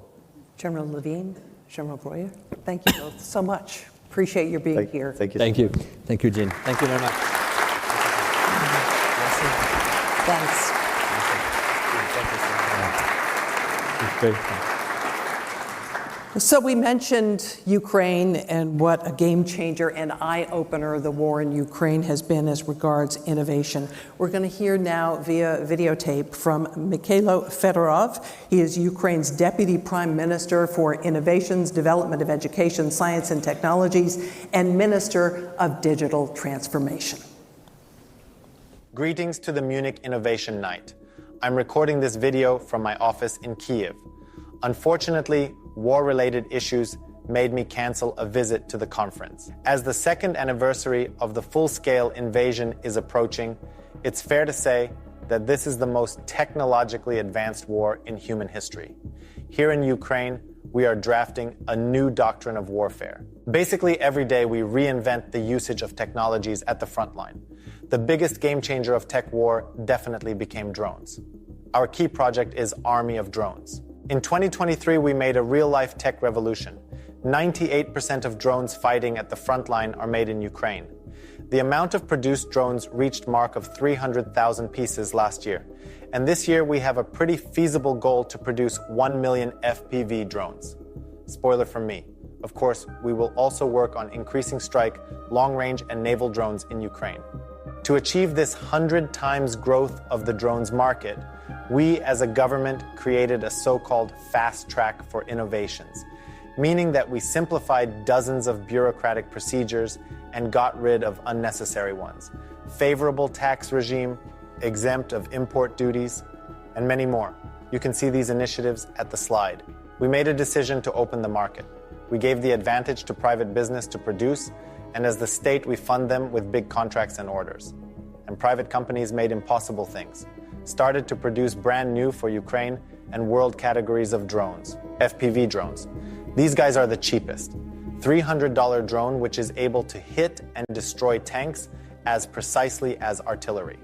General Levine, General Breuer, thank you both so much. Appreciate your being here. Thank you. Thank you. Thank you, Jeanne. Thank you very much. Thanks. Great. So we mentioned Ukraine and what a game changer and eye-opener the war in Ukraine has been as regards innovation. We're going to hear now via videotape from Mikhailo Fedorov. He is Ukraine's Deputy Prime Minister for Innovations, Development of Education, Science and Technologies, and Minister of Digital Transformation. Greetings to the Munich Innovation Night. I'm recording this video from my office in Kyiv. Unfortunately, war-related issues made me cancel a visit to the conference. As the second anniversary of the full-scale invasion is approaching, it's fair to say that this is the most technologically advanced war in human history. Here in Ukraine, we are drafting a new doctrine of warfare. Basically, every day we reinvent the usage of technologies at the front line. The biggest game changer of tech war definitely became drones. Our key project is Army of Drones. In 2023, we made a real-life tech revolution. 98% of drones fighting at the front line are made in Ukraine. The amount of produced drones reached mark of 300,000 pieces last year. And this year, we have a pretty feasible goal to produce 1 million FPV drones. Spoiler from me. Of course, we will also work on increasing strike, long-range, and naval drones in Ukraine. To achieve this 100 times growth of the drones market, we as a government created a so-called fast track for innovations, meaning that we simplified dozens of bureaucratic procedures and got rid of unnecessary ones. Favorable tax regime, exempt of import duties, and many more. You can see these initiatives at the slide. We made a decision to open the market. We gave the advantage to private business to produce, and as the state, we fund them with big contracts and orders. And private companies made impossible things. Started to produce brand new for Ukraine and world categories of drones, FPV drones. These guys are the cheapest. $300 drone which is able to hit and destroy tanks as precisely as artillery.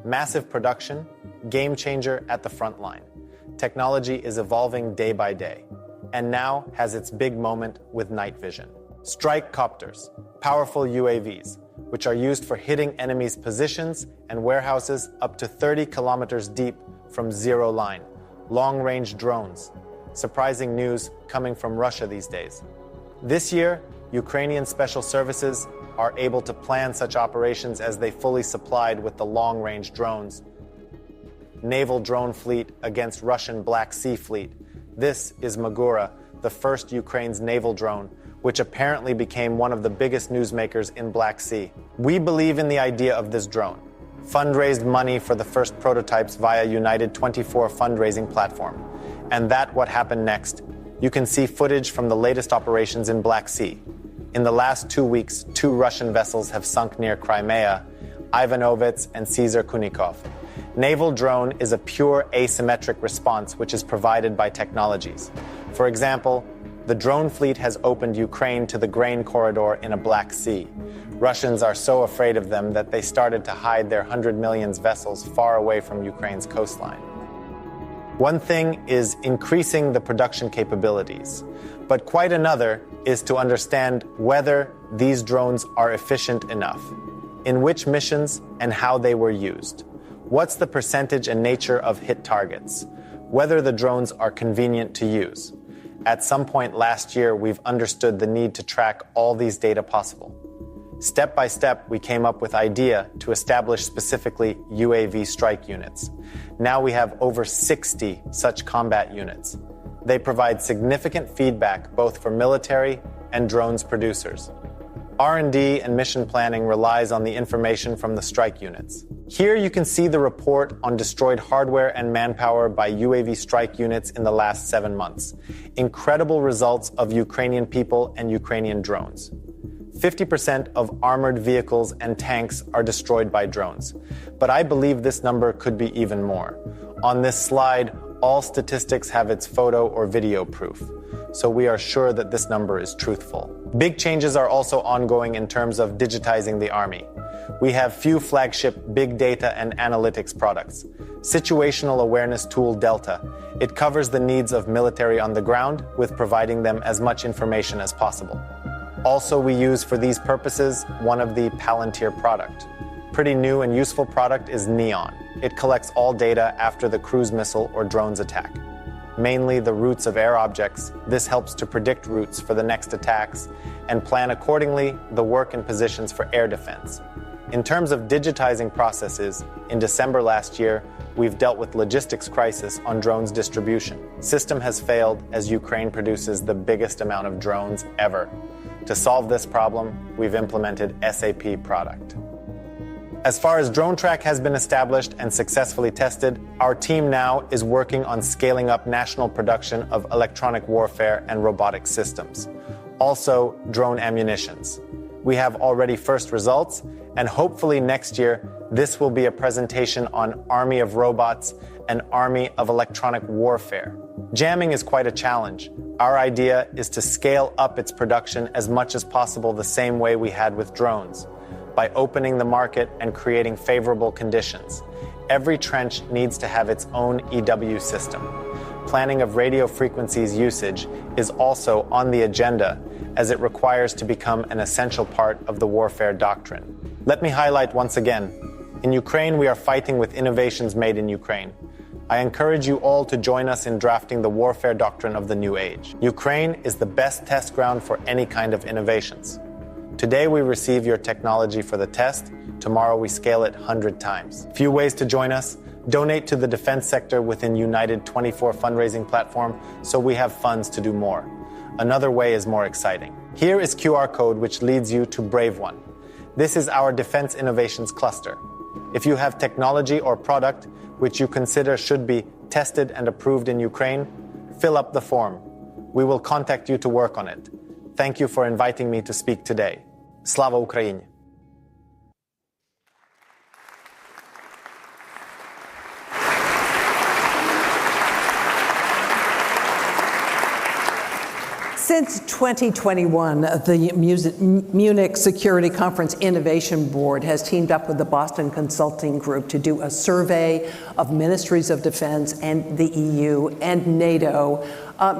Massive production, game changer at the front line. Technology is evolving day by day, and now has its big moment with night vision. Strike copters, powerful UAVs, which are used for hitting enemies' positions and warehouses up to 30 kilometers deep from zero line. Long-range drones. Surprising news coming from Russia these days. This year, Ukrainian special services are able to plan such operations as they fully supplied with the long-range drones. Naval drone fleet against Russian Black Sea fleet. This is Magura, the first Ukraine's naval drone, which apparently became one of the biggest newsmakers in Black Sea. We believe in the idea of this drone. Fundraised money for the first prototypes via United 24 fundraising platform. And that what happened next. You can see footage from the latest operations in Black Sea. In the last 2 weeks, 2 Russian vessels have sunk near Crimea, Ivanovets and Caesar Kunikov. Naval drone is a pure asymmetric response which is provided by technologies. For example, The drone fleet has opened Ukraine to the grain corridor in a Black Sea. Russians are so afraid of them that they started to hide their 100 million vessels far away from Ukraine's coastline. One thing is increasing the production capabilities, but quite another is to understand whether these drones are efficient enough, in which missions and how they were used. What's the percentage and nature of hit targets? Whether the drones are convenient to use. At some point last year, we've understood the need to track all these data possible. Step by step, we came up with idea to establish specifically UAV strike units. Now we have over 60 such combat units. They provide significant feedback both for military and drones producers. R&D and mission planning relies on the information from the strike units. Here you can see the report on destroyed hardware and manpower by UAV strike units in the last 7 months. Incredible results of Ukrainian people and Ukrainian drones. 50% of armored vehicles and tanks are destroyed by drones. But I believe this number could be even more. On this slide, all statistics have its photo or video proof. So we are sure that this number is truthful. Big changes are also ongoing in terms of digitizing the army. We have few flagship big data and analytics products. Situational awareness tool Delta. It covers the needs of military on the ground with providing them as much information as possible. Also, we use for these purposes one of the Palantir product. Pretty new and useful product is Neon. It collects all data after the cruise missile or drone's attack. Mainly the routes of air objects. This helps to predict routes for the next attacks and plan accordingly the work and positions for air defense. In terms of digitizing processes, in December last year, we've dealt with logistics crisis on drones distribution. System has failed as Ukraine produces the biggest amount of drones ever. To solve this problem, we've implemented SAP product. As far as DroneTrack has been established and successfully tested, our team now is working on scaling up national production of electronic warfare and robotic systems. Also, drone ammunitions. We have already first results, and hopefully next year, this will be a presentation on Army of Robots and Army of Electronic Warfare. Jamming is quite a challenge. Our idea is to scale up its production as much as possible the same way we had with drones, by opening the market and creating favorable conditions. Every trench needs to have its own EW system. Planning of radio frequencies usage is also on the agenda, as it requires to become an essential part of the warfare doctrine. Let me highlight once again, in Ukraine we are fighting with innovations made in Ukraine. I encourage you all to join us in drafting the warfare doctrine of the new age. Ukraine is the best test ground for any kind of innovations. Today we receive your technology for the test, tomorrow we scale it 100 times. Few ways to join us. Donate to the defense sector within United 24 fundraising platform so we have funds to do more. Another way is more exciting. Here is QR code which leads you to Brave One. This is our Defense Innovations Cluster. If you have technology or product which you consider should be tested and approved in Ukraine, fill up the form. We will contact you to work on it. Thank you for inviting me to speak today. Slava Ukraini! Since 2021, the Munich Security Conference Innovation Board has teamed up with the Boston Consulting Group to do a survey of ministries of defense and the EU and NATO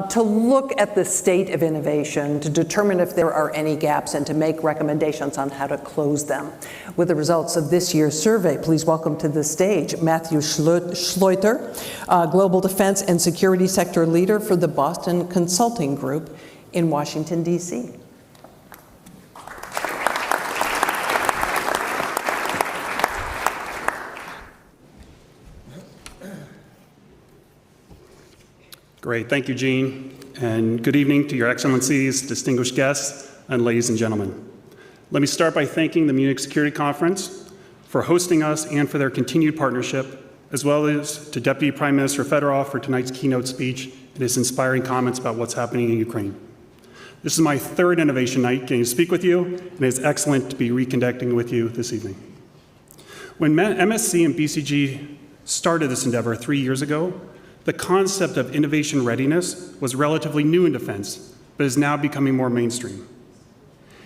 to look at the state of innovation, to determine if there are any gaps, and to make recommendations on how to close them. With the results of this year's survey, please welcome to the stage Matthew Schleuter, Global Defense and Security Sector Leader for the Boston Consulting Group in Washington, D.C. Great, thank you, Jeanne, and good evening to your excellencies, distinguished guests, and ladies and gentlemen. Let me start by thanking the Munich Security Conference for hosting us and for their continued partnership, as well as to Deputy Prime Minister Fedorov for tonight's keynote speech and his inspiring comments about what's happening in Ukraine. This is my third Innovation Night getting to speak with you, and it's excellent to be reconnecting with you this evening. When MSC and BCG started this endeavor 3 years ago, the concept of innovation readiness was relatively new in defense, but is now becoming more mainstream.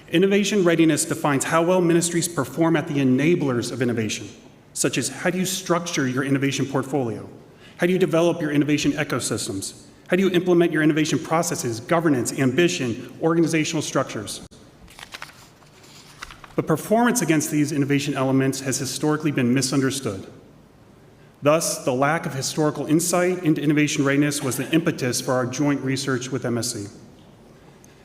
Innovation readiness defines how well ministries perform at the enablers of innovation, such as how do you structure your innovation portfolio? How do you develop your innovation ecosystems? How do you implement your innovation processes, governance, ambition, organizational structures? But performance against these innovation elements has historically been misunderstood. Thus, the lack of historical insight into innovation readiness was the impetus for our joint research with MSC.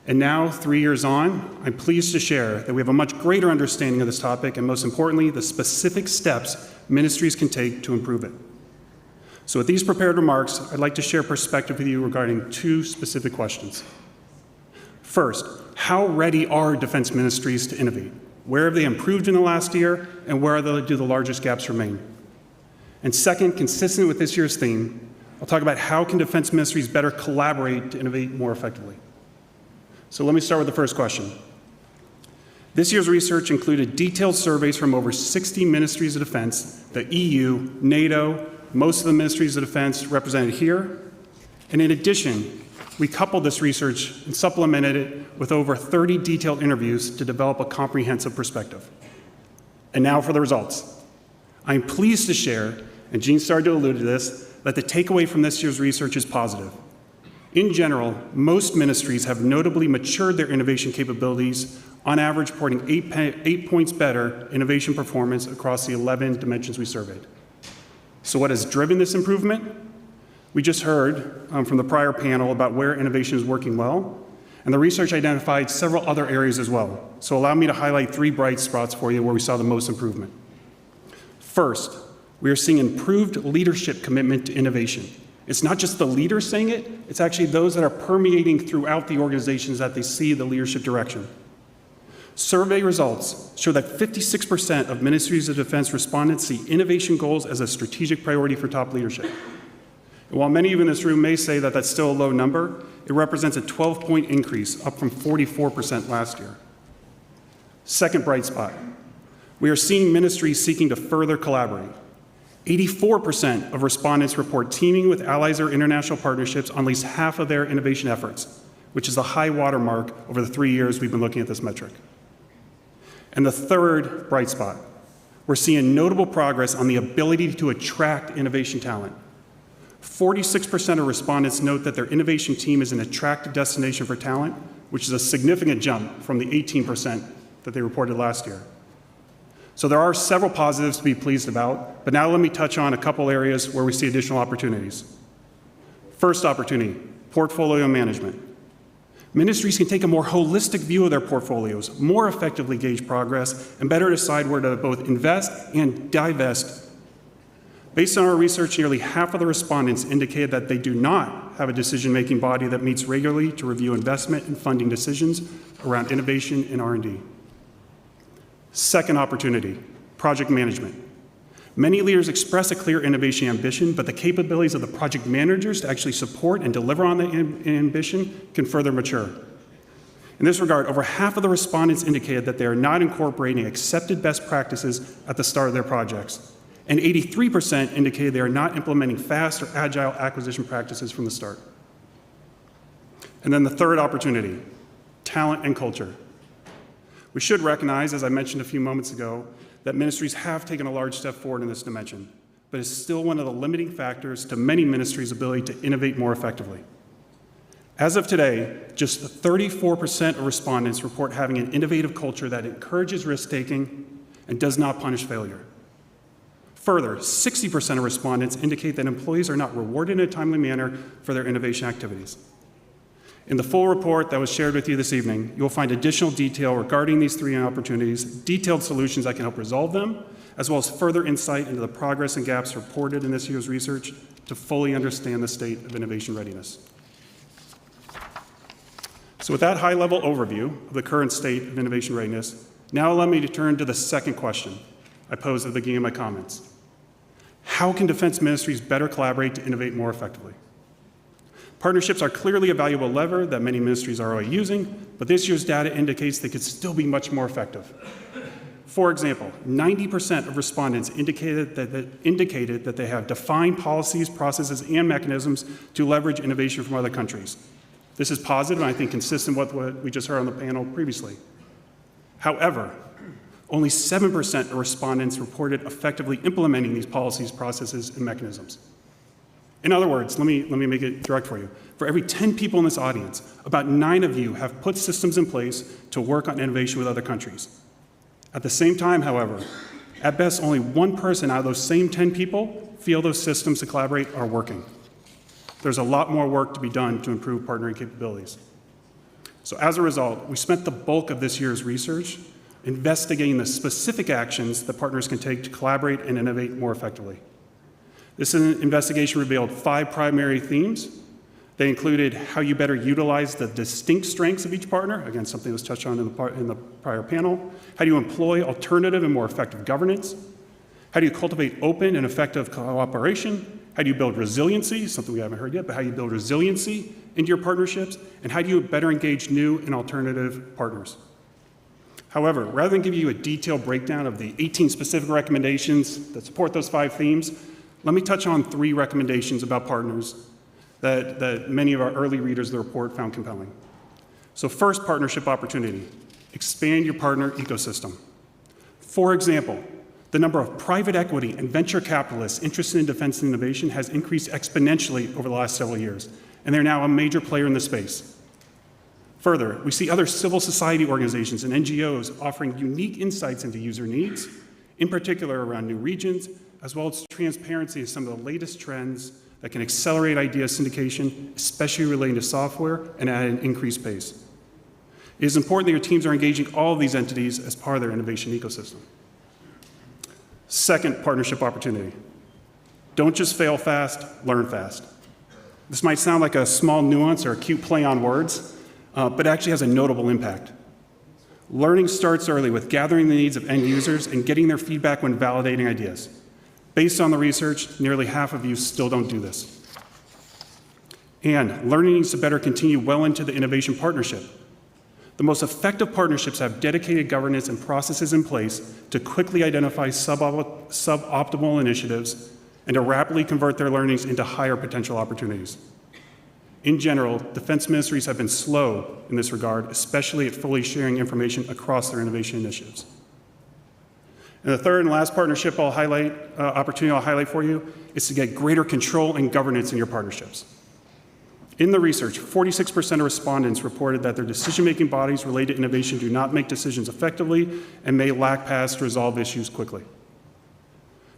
And now, 3 years on, I'm pleased to share that we have a much greater understanding of this topic and, most importantly, the specific steps ministries can take to improve it. So with these prepared remarks, I'd like to share perspective with you regarding two specific questions. First, how ready are defense ministries to innovate? Where have they improved in the last year, and where do the largest gaps remain? And second, consistent with this year's theme, I'll talk about how can defense ministries better collaborate to innovate more effectively. So let me start with the first question. This year's research included detailed surveys from over 60 ministries of defense, the EU, NATO, most of the ministries of defense represented here. And in addition, we coupled this research and supplemented it with over 30 detailed interviews to develop a comprehensive perspective. And now for the results. I'm pleased to share, and Jeanne started to allude to this, that the takeaway from this year's research is positive. In general, most ministries have notably matured their innovation capabilities, on average reporting 8 points better innovation performance across the 11 dimensions we surveyed. So what has driven this improvement? We just heard from the prior panel about where innovation is working well, and the research identified several other areas as well. So allow me to highlight 3 bright spots for you where we saw the most improvement. First, we are seeing improved leadership commitment to innovation. It's not just the leaders saying it, it's actually those that are permeating throughout the organizations that they see the leadership direction. Survey results show that 56% of ministries of defense respondents see innovation goals as a strategic priority for top leadership. And while many of you in this room may say that that's still a low number, it represents a 12-point increase, up from 44% last year. Second bright spot, we are seeing ministries seeking to further collaborate. 84% of respondents report teaming with allies or international partnerships on at least half of their innovation efforts, which is a high watermark over the 3 years we've been looking at this metric. And the third bright spot, we're seeing notable progress on the ability to attract innovation talent. 46% of respondents note that their innovation team is an attractive destination for talent, which is a significant jump from the 18% that they reported last year. So there are several positives to be pleased about, but now let me touch on a couple areas where we see additional opportunities. First opportunity, portfolio management. Ministries can take a more holistic view of their portfolios, more effectively gauge progress, and better decide where to both invest and divest. Based on our research, nearly half of the respondents indicated that they do not have a decision-making body that meets regularly to review investment and funding decisions around innovation and R&D. Second opportunity, project management. Many leaders express a clear innovation ambition, but the capabilities of the project managers to actually support and deliver on the ambition can further mature. In this regard, over half of the respondents indicated that they are not incorporating accepted best practices at the start of their projects, and 83% indicated they are not implementing fast or agile acquisition practices from the start. And then the third opportunity, talent and culture. We should recognize, as I mentioned a few moments ago, that ministries have taken a large step forward in this dimension, but it's still one of the limiting factors to many ministries' ability to innovate more effectively. As of today, just 34% of respondents report having an innovative culture that encourages risk-taking and does not punish failure. Further, 60% of respondents indicate that employees are not rewarded in a timely manner for their innovation activities. In the full report that was shared with you this evening, you'll find additional detail regarding these 3 opportunities, detailed solutions that can help resolve them, as well as further insight into the progress and gaps reported in this year's research to fully understand the state of innovation readiness. So with that high-level overview of the current state of innovation readiness, now allow me to turn to the second question I posed at the beginning of my comments. How can defense ministries better collaborate to innovate more effectively? Partnerships are clearly a valuable lever that many ministries are already using, but this year's data indicates they could still be much more effective. For example, 90% of respondents indicated that they have defined policies, processes, and mechanisms to leverage innovation from other countries. This is positive and I think consistent with what we just heard on the panel previously. However, only 7% of respondents reported effectively implementing these policies, processes, and mechanisms. In other words, let me make it direct for you. For every 10 people in this audience, about 9 of you have put systems in place to work on innovation with other countries. At the same time, however, at best, only 1 person out of those same 10 people feel those systems to collaborate are working. There's a lot more work to be done to improve partnering capabilities. So as a result, we spent the bulk of this year's research investigating the specific actions that partners can take to collaborate and innovate more effectively. This investigation revealed 5 primary themes. They included how you better utilize the distinct strengths of each partner, again, something that was touched on in the prior panel. How do you employ alternative and more effective governance? How do you cultivate open and effective cooperation? How do you build resiliency, something we haven't heard yet, but how do you build resiliency into your partnerships? And how do you better engage new and alternative partners? However, rather than give you a detailed breakdown of the 18 specific recommendations that support those 5 themes, let me touch on 3 recommendations about partners that many of our early readers of the report found compelling. So first, partnership opportunity. Expand your partner ecosystem. For example, the number of private equity and venture capitalists interested in defense and innovation has increased exponentially over the last several years, and they're now a major player in the space. Further, we see other civil society organizations and NGOs offering unique insights into user needs, in particular around new regions, as well as transparency of some of the latest trends that can accelerate idea syndication, especially relating to software, and at an increased pace. It is important that your teams are engaging all of these entities as part of their innovation ecosystem. Second partnership opportunity. Don't just fail fast, learn fast. This might sound like a small nuance or a cute play on words, but actually has a notable impact. Learning starts early with gathering the needs of end users and getting their feedback when validating ideas. Based on the research, nearly half of you still don't do this. And learning needs to better continue well into the innovation partnership. The most effective partnerships have dedicated governance and processes in place to quickly identify suboptimal initiatives and to rapidly convert their learnings into higher potential opportunities. In general, defense ministries have been slow in this regard, especially at fully sharing information across their innovation initiatives. And the third and last partnership opportunity I'll highlight for you is to get greater control and governance in your partnerships. In the research, 46% of respondents reported that their decision-making bodies related to innovation do not make decisions effectively and may lack paths to resolve issues quickly.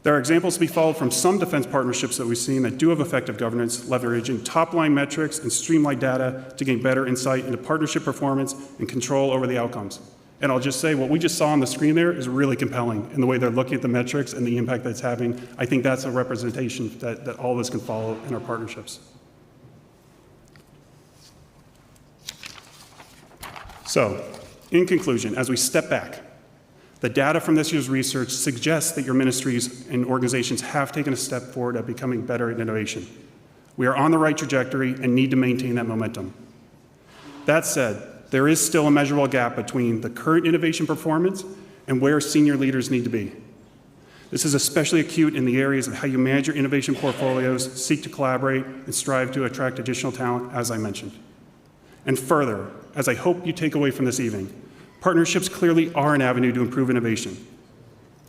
There are examples to be followed from some defense partnerships that we've seen that do have effective governance, leveraging top-line metrics and streamlined data to gain better insight into partnership performance and control over the outcomes. And I'll just say, what we just saw on the screen there is really compelling in the way they're looking at the metrics and the impact that's having. I think that's a representation that all of us can follow in our partnerships. So, in conclusion, as we step back, the data from this year's research suggests that your ministries and organizations have taken a step forward at becoming better at innovation. We are on the right trajectory and need to maintain that momentum. That said, there is still a measurable gap between the current innovation performance and where senior leaders need to be. This is especially acute in the areas of how you manage your innovation portfolios, seek to collaborate, and strive to attract additional talent, as I mentioned. And further, as I hope you take away from this evening, partnerships clearly are an avenue to improve innovation.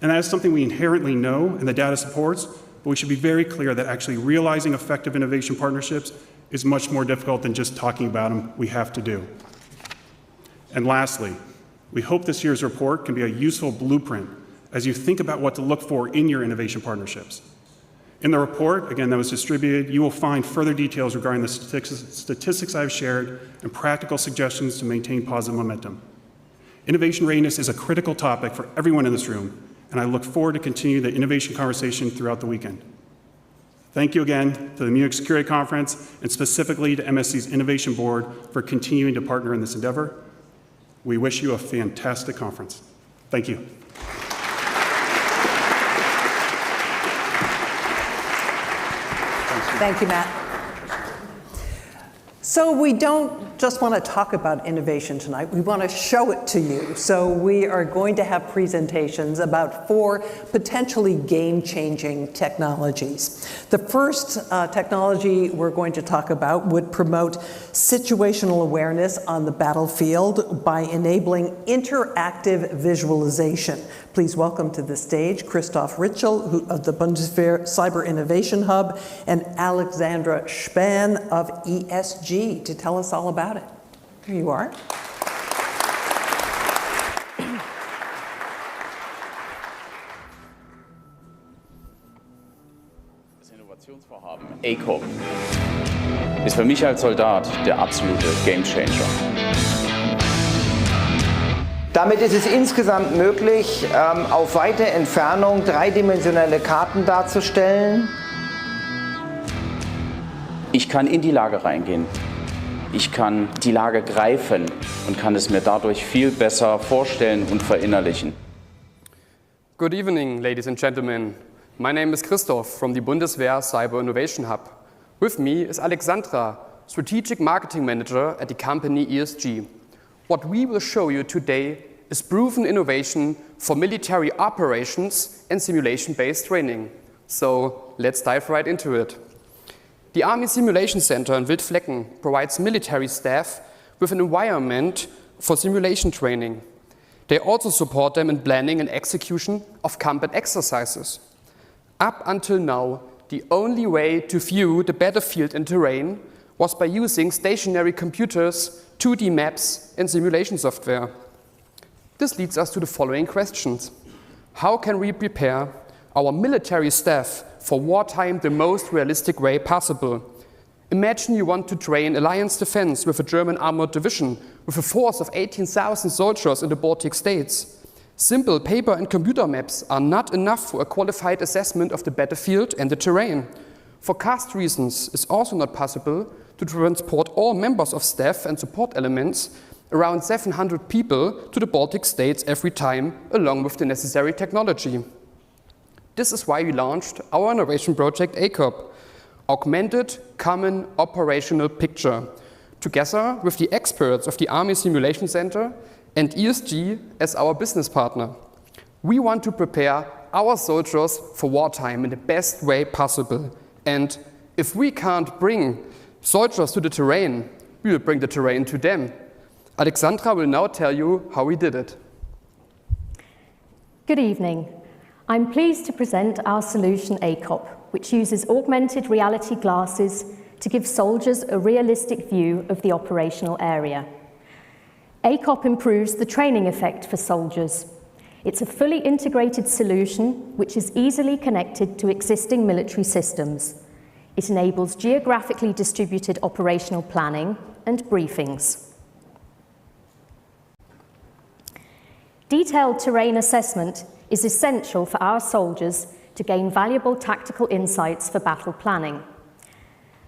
And that is something we inherently know and the data supports, but we should be very clear that actually realizing effective innovation partnerships is much more difficult than just talking about them. We have to do. And lastly, we hope this year's report can be a useful blueprint as you think about what to look for in your innovation partnerships. In the report, again, that was distributed, you will find further details regarding the statistics I've shared and practical suggestions to maintain positive momentum. Innovation readiness is a critical topic for everyone in this room, and I look forward to continuing the innovation conversation throughout the weekend. Thank you again to the Munich Security Conference, and specifically to MSC's Innovation Board for continuing to partner in this endeavor. We wish you a fantastic conference. Thank you. Thank you, Matt. So we don't just want to talk about innovation tonight, we want to show it to you. So we are going to have presentations about 4 potentially game-changing technologies. The first technology we're going to talk about would promote situational awareness on the battlefield by enabling interactive visualization. Please welcome to the stage Christoph Ritschl of the Bundeswehr Cyber Innovation Hub and Alexandra Spann of ESG to tell us all about it. Here you are. Das Innovationsvorhaben ACOP ist für mich als Soldat der absolute Gamechanger. Damit ist es insgesamt möglich, auf weite Entfernung dreidimensionale Karten darzustellen. Ich kann in die Lage reingehen. Ich kann die Lage greifen und kann es mir dadurch viel besser vorstellen und verinnerlichen. Good evening, ladies and gentlemen. My name is Christoph from the Bundeswehr Cyber Innovation Hub. With me is Alexandra, Strategic Marketing Manager at the company ESG. What we will show you today is proven innovation for military operations and simulation-based training. So let's dive right into it. The Army Simulation Center in Wildflecken provides military staff with an environment for simulation training. They also support them in planning and execution of combat exercises. Up until now, the only way to view the battlefield and terrain was by using stationary computers, 2D maps, and simulation software. This leads us to the following questions. How can we prepare our military staff for wartime the most realistic way possible? Imagine you want to train alliance defense with a German armored division with a force of 18,000 soldiers in the Baltic states. Simple paper and computer maps are not enough for a qualified assessment of the battlefield and the terrain. For cost reasons, it's also not possible to transport all members of staff and support elements, around 700 people, to the Baltic states every time, along with the necessary technology. This is why we launched our innovation project ACOP, Augmented Common Operational Picture, together with the experts of the Army Simulation Center and ESG as our business partner. We want to prepare our soldiers for wartime in the best way possible. And if we can't bring soldiers to the terrain, we will bring the terrain to them. Alexandra will now tell you how we did it. Good evening. I'm pleased to present our solution ACOP, which uses augmented reality glasses to give soldiers a realistic view of the operational area. ACOP improves the training effect for soldiers. It's a fully integrated solution which is easily connected to existing military systems. It enables geographically distributed operational planning and briefings. Detailed terrain assessment is essential for our soldiers to gain valuable tactical insights for battle planning.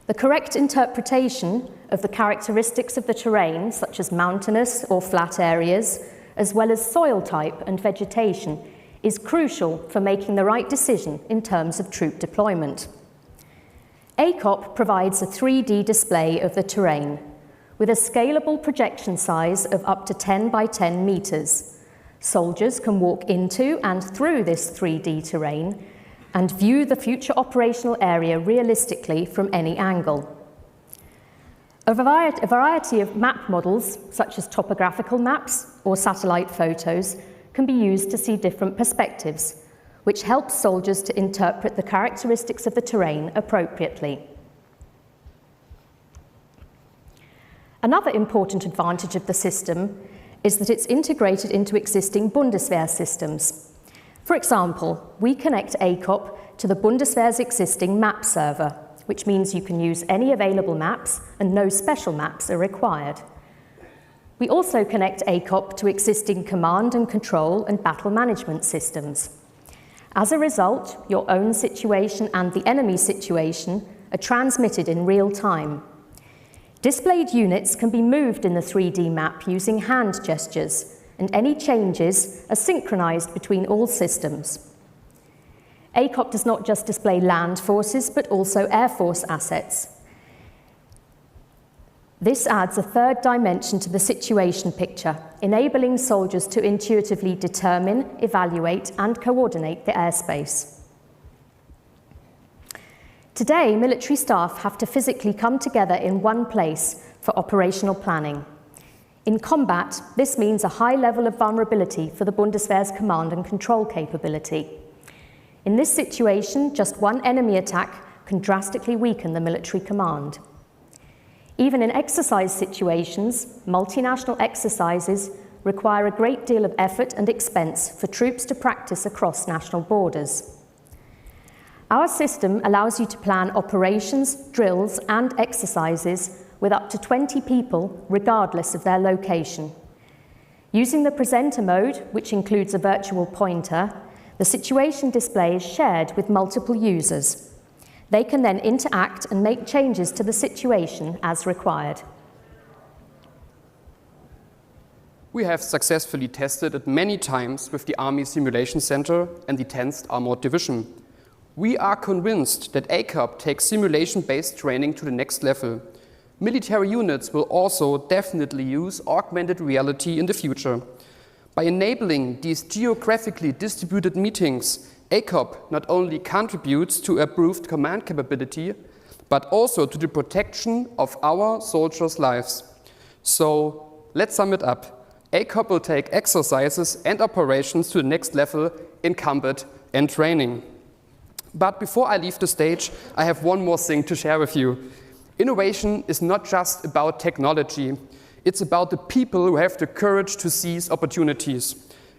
The correct interpretation of the characteristics of the terrain, such as mountainous or flat areas, as well as soil type and vegetation, is crucial for making the right decision in terms of troop deployment. ACOP provides a 3D display of the terrain with a scalable projection size of up to 10 by 10 meters. Soldiers can walk into and through this 3D terrain and view the future operational area realistically from any angle. A variety of map models, such as topographical maps or satellite photos, can be used to see different perspectives, which helps soldiers to interpret the characteristics of the terrain appropriately. Another important advantage of the system is that it's integrated into existing Bundeswehr systems. For example, we connect ACOP to the Bundeswehr's existing map server, which means you can use any available maps and no special maps are required. We also connect ACOP to existing command and control and battle management systems. As a result, your own situation and the enemy situation are transmitted in real time. Displayed units can be moved in the 3D map using hand gestures, and any changes are synchronized between all systems. ACOP does not just display land forces, but also air force assets. This adds a third dimension to the situation picture, enabling soldiers to intuitively determine, evaluate, and coordinate the airspace. Today, military staff have to physically come together in one place for operational planning. In combat, this means a high level of vulnerability for the Bundeswehr's command and control capability. In this situation, just one enemy attack can drastically weaken the military command. Even in exercise situations, multinational exercises require a great deal of effort and expense for troops to practice across national borders. Our system allows you to plan operations, drills, and exercises with up to 20 people, regardless of their location. Using the presenter mode, which includes a virtual pointer, the situation display is shared with multiple users. They can then interact and make changes to the situation as required. We have successfully tested it many times with the Army Simulation Center and the 10th Armored Division. We are convinced that ACOP takes simulation-based training to the next level. Military units will also definitely use augmented reality in the future. By enabling these geographically distributed meetings, ACOP not only contributes to improved command capability, but also to the protection of our soldiers' lives. So let's sum it up. ACOP will take exercises and operations to the next level in combat and training. But before I leave the stage, I have one more thing to share with you. Innovation is not just about technology. It's about the people who have the courage to seize opportunities.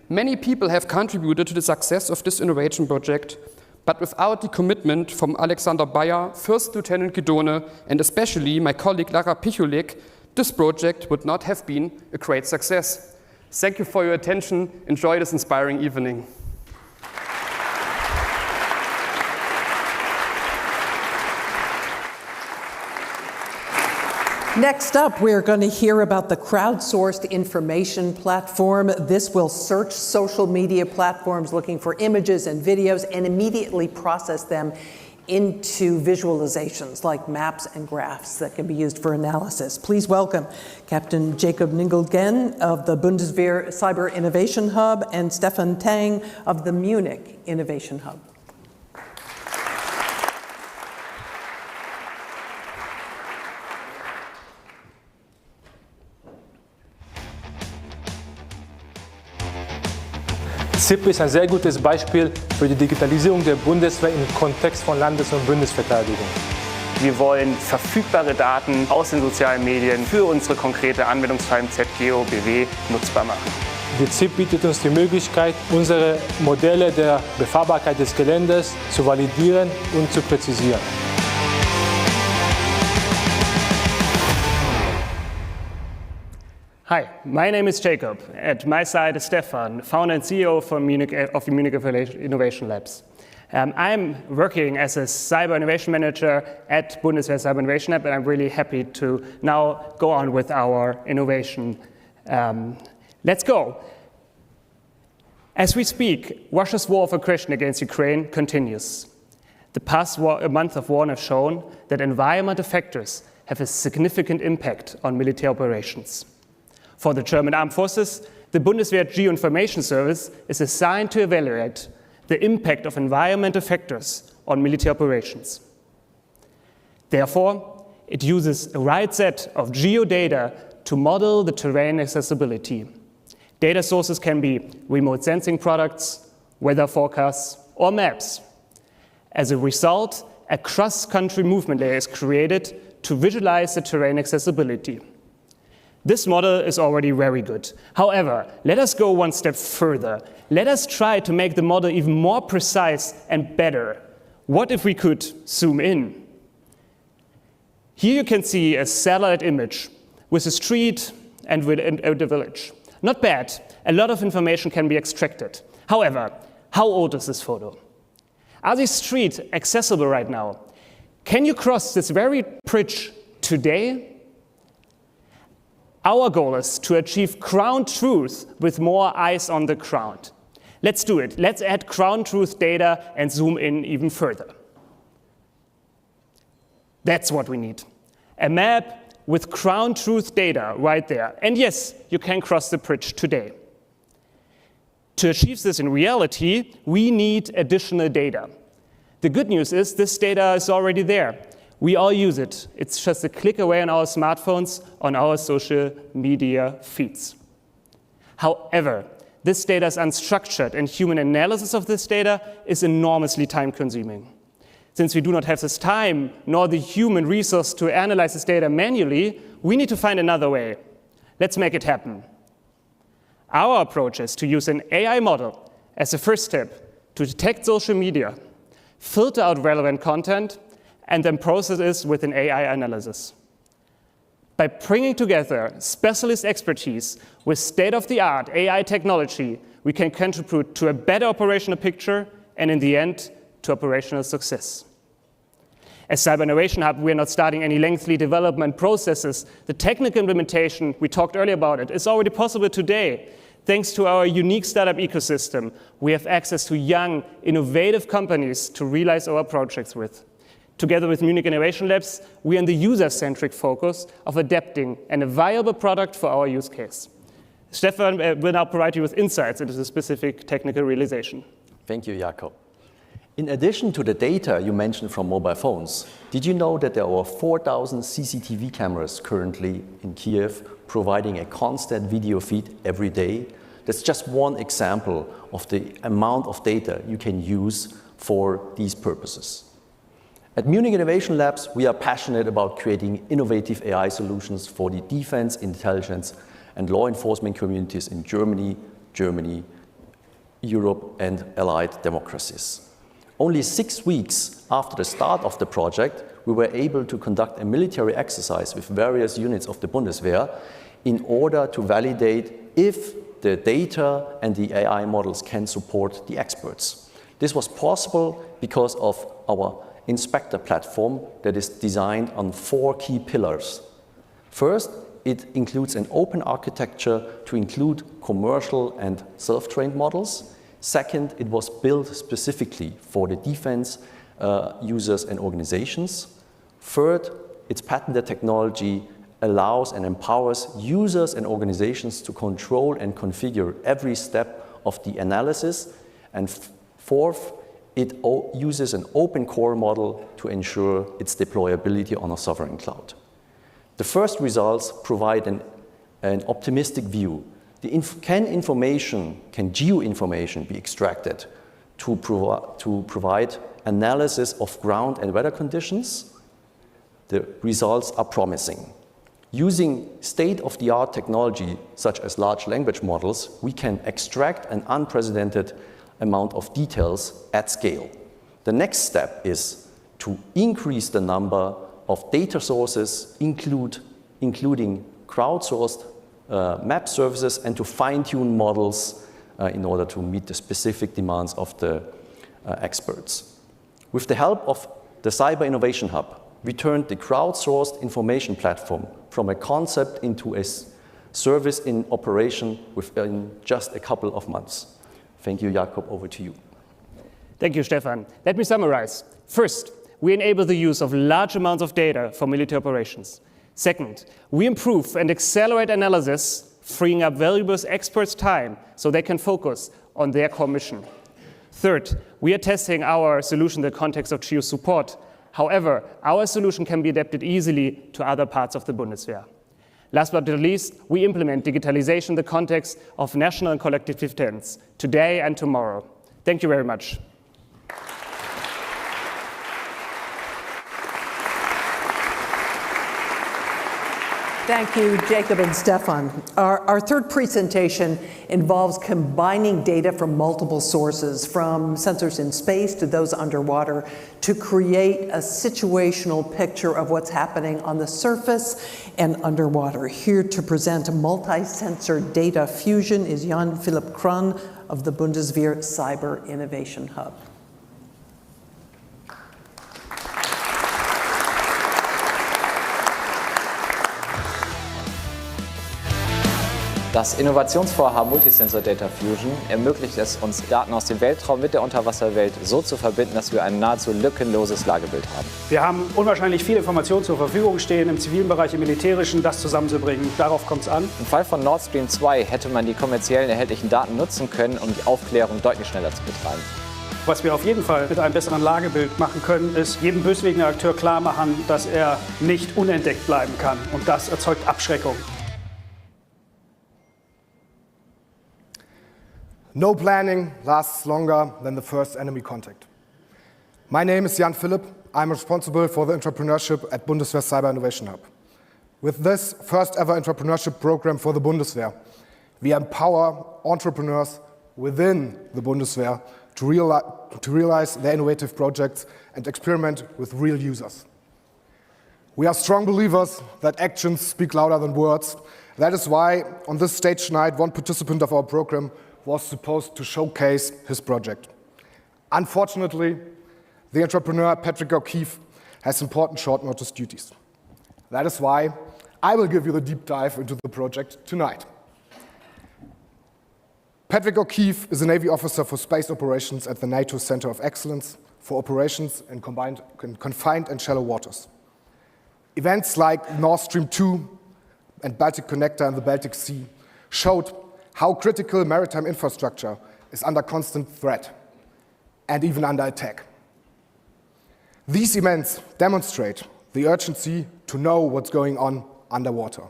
Many people have contributed to the success of this innovation project, but without the commitment from Alexander Bayer, First Lieutenant Guidone, and especially my colleague Lara Pichulik, this project would not have been a great success. Thank you for your attention. Enjoy this inspiring evening. Next up, we're going to hear about the crowdsourced information platform. This will search social media platforms looking for images and videos and immediately process them into visualizations like maps and graphs that can be used for analysis. Please welcome Captain Jacob Ningelgen of the Bundeswehr Cyber Innovation Hub and Stefan Tang of the Munich Innovation Hub. ZIP ist ein sehr gutes Beispiel für die Digitalisierung der Bundeswehr im Kontext von Landes- und Bundesverteidigung. Wir wollen verfügbare Daten aus den sozialen Medien für unsere konkrete Anwendungsfall im ZGO BW nutzbar machen. Die ZIP bietet uns die Möglichkeit, unsere Modelle der Befahrbarkeit des Geländes zu validieren und zu präzisieren. Hi, my name is Jacob. At my side is Stefan, founder and CEO of the Munich Innovation Labs. I'm working as a cyber innovation manager at Bundeswehr Cyber Innovation Lab, and I'm really happy to now go on with our innovation. Let's go. As we speak, Russia's war of aggression against Ukraine continues. The past month of war have shown that environmental factors have a significant impact on military operations. For the German Armed Forces, the Bundeswehr Geoinformation Service is assigned to evaluate the impact of environmental factors on military operations. Therefore, it uses a wide set of geodata to model the terrain accessibility. Data sources can be remote sensing products, weather forecasts, or maps. As a result, a cross-country movement layer is created to visualize the terrain accessibility. This model is already very good. However, let us go one step further. Let us try to make the model even more precise and better. What if we could zoom in? Here you can see a satellite image with a street and with a village. Not bad. A lot of information can be extracted. However, how old is this photo? Are these streets accessible right now? Can you cross this very bridge today? Our goal is to achieve ground truth with more eyes on the ground. Let's do it. Let's add ground truth data and zoom in even further. That's what we need. A map with ground truth data right there. And yes, you can cross the bridge today. To achieve this in reality, we need additional data. The good news is this data is already there. We all use it. It's just a click away on our smartphones, on our social media feeds. However, this data is unstructured, and human analysis of this data is enormously time-consuming. Since we do not have this time, nor the human resource to analyze this data manually, we need to find another way. Let's make it happen. Our approach is to use an AI model as a first step to detect social media, filter out relevant content, and then process it with an AI analysis. By bringing together specialist expertise with state-of-the-art AI technology, we can contribute to a better operational picture and, in the end, to operational success. As Cyber Innovation Hub, we are not starting any lengthy development processes. The technical implementation, we talked earlier about it, is already possible today. Thanks to our unique startup ecosystem, we have access to young, innovative companies to realize our projects with. Together with Munich Innovation Labs, we are in the user-centric focus of adapting a viable product for our use case. Stefan will now provide you with insights into the specific technical realization. Thank you, Jakob. In addition to the data you mentioned from mobile phones, did you know that there are 4,000 CCTV cameras currently in Kiev providing a constant video feed every day? That's just one example of the amount of data you can use for these purposes. At Munich Innovation Labs, we are passionate about creating innovative AI solutions for the defense, intelligence, and law enforcement communities in Germany, Europe, and allied democracies. Only 6 weeks after the start of the project, we were able to conduct a military exercise with various units of the Bundeswehr in order to validate if the data and the AI models can support the experts. This was possible because of our Inspector platform that is designed on 4 key pillars. First, it includes an open architecture to include commercial and self-trained models. Second, it was built specifically for the defense users and organizations. Third, its patented technology allows and empowers users and organizations to control and configure every step of the analysis. And fourth, it uses an open core model to ensure its deployability on a sovereign cloud. The first results provide an optimistic view. Can geo-information be extracted to provide analysis of ground and weather conditions? The results are promising. Using state-of-the-art technology, such as large language models, we can extract an unprecedented amount of details at scale. The next step is to increase the number of data sources, including crowdsourced map services, and to fine-tune models in order to meet the specific demands of the experts. With the help of the Cyber Innovation Hub, we turned the crowdsourced information platform from a concept into a service in operation within just a couple of months. Thank you, Jakob. Over to you. Thank you, Stefan. Let me summarize. First, we enable the use of large amounts of data for military operations. Second, we improve and accelerate analysis, freeing up valuable experts' time so they can focus on their core mission. Third, we are testing our solution in the context of geo support. However, our solution can be adapted easily to other parts of the Bundeswehr. Last but not least, we implement digitalization in the context of national and collective defense, today and tomorrow. Thank you very much. Thank you, Jacob and Stefan. Our third presentation involves combining data from multiple sources, from sensors in space to those underwater, to create a situational picture of what's happening on the surface and underwater. Here to present multi-sensor data fusion is Jan Philipp Kron of the Bundeswehr Cyber Innovation Hub. Das Innovationsvorhaben Multisensor Data Fusion ermöglicht es uns, Daten aus dem Weltraum mit der Unterwasserwelt so zu verbinden, dass wir ein nahezu lückenloses Lagebild haben. Wir haben unwahrscheinlich viel Information zur Verfügung stehen, im zivilen Bereich, im militärischen, das zusammenzubringen. Darauf kommt es an. Im Fall von Nord Stream 2 hätte man die kommerziellen erhältlichen Daten nutzen können, um die Aufklärung deutlich schneller zu betreiben. Was wir auf jeden Fall mit einem besseren Lagebild machen können, ist jedem böswilligen Akteur klar machen, dass er nicht unentdeckt bleiben kann. Und das erzeugt Abschreckung. No planning lasts longer than the first enemy contact. My name is Jan Philipp. I'm responsible for the entrepreneurship at Bundeswehr Cyber Innovation Hub. With this first ever entrepreneurship program for the Bundeswehr, we empower entrepreneurs within the Bundeswehr to realize their innovative projects and experiment with real users. We are strong believers that actions speak louder than words. That is why on this stage tonight, one participant of our program was supposed to showcase his project. Unfortunately, the entrepreneur Patrick O'Keefe has important short notice duties. That is why I will give you the deep dive into the project tonight. Patrick O'Keefe is a Navy officer for space operations at the NATO Center of Excellence for operations in confined and shallow waters. Events like Nord Stream 2 and Baltic Connector in the Baltic Sea showed how critical maritime infrastructure is under constant threat and even under attack. These events demonstrate the urgency to know what's going on underwater,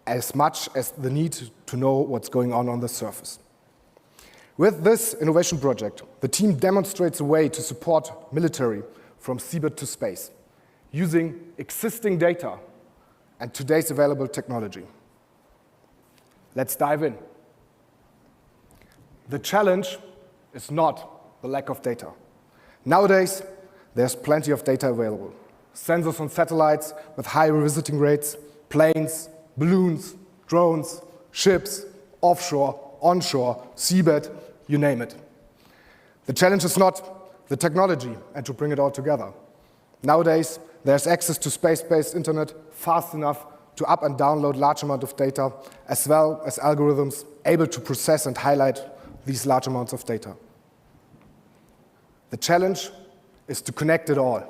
as much as the need to know what's going on the surface. With this innovation project, the team demonstrates a way to support military from seabed to space, using existing data and today's available technology. Let's dive in. The challenge is not the lack of data. Nowadays, there's plenty of data available. Sensors on satellites with high revisiting rates, planes, balloons, drones, ships, offshore, onshore, seabed, you name it. The challenge is not the technology and to bring it all together. Nowadays, there's access to space-based internet fast enough to up and download large amounts of data, as well as algorithms able to process and highlight these large amounts of data. The challenge is to connect it all.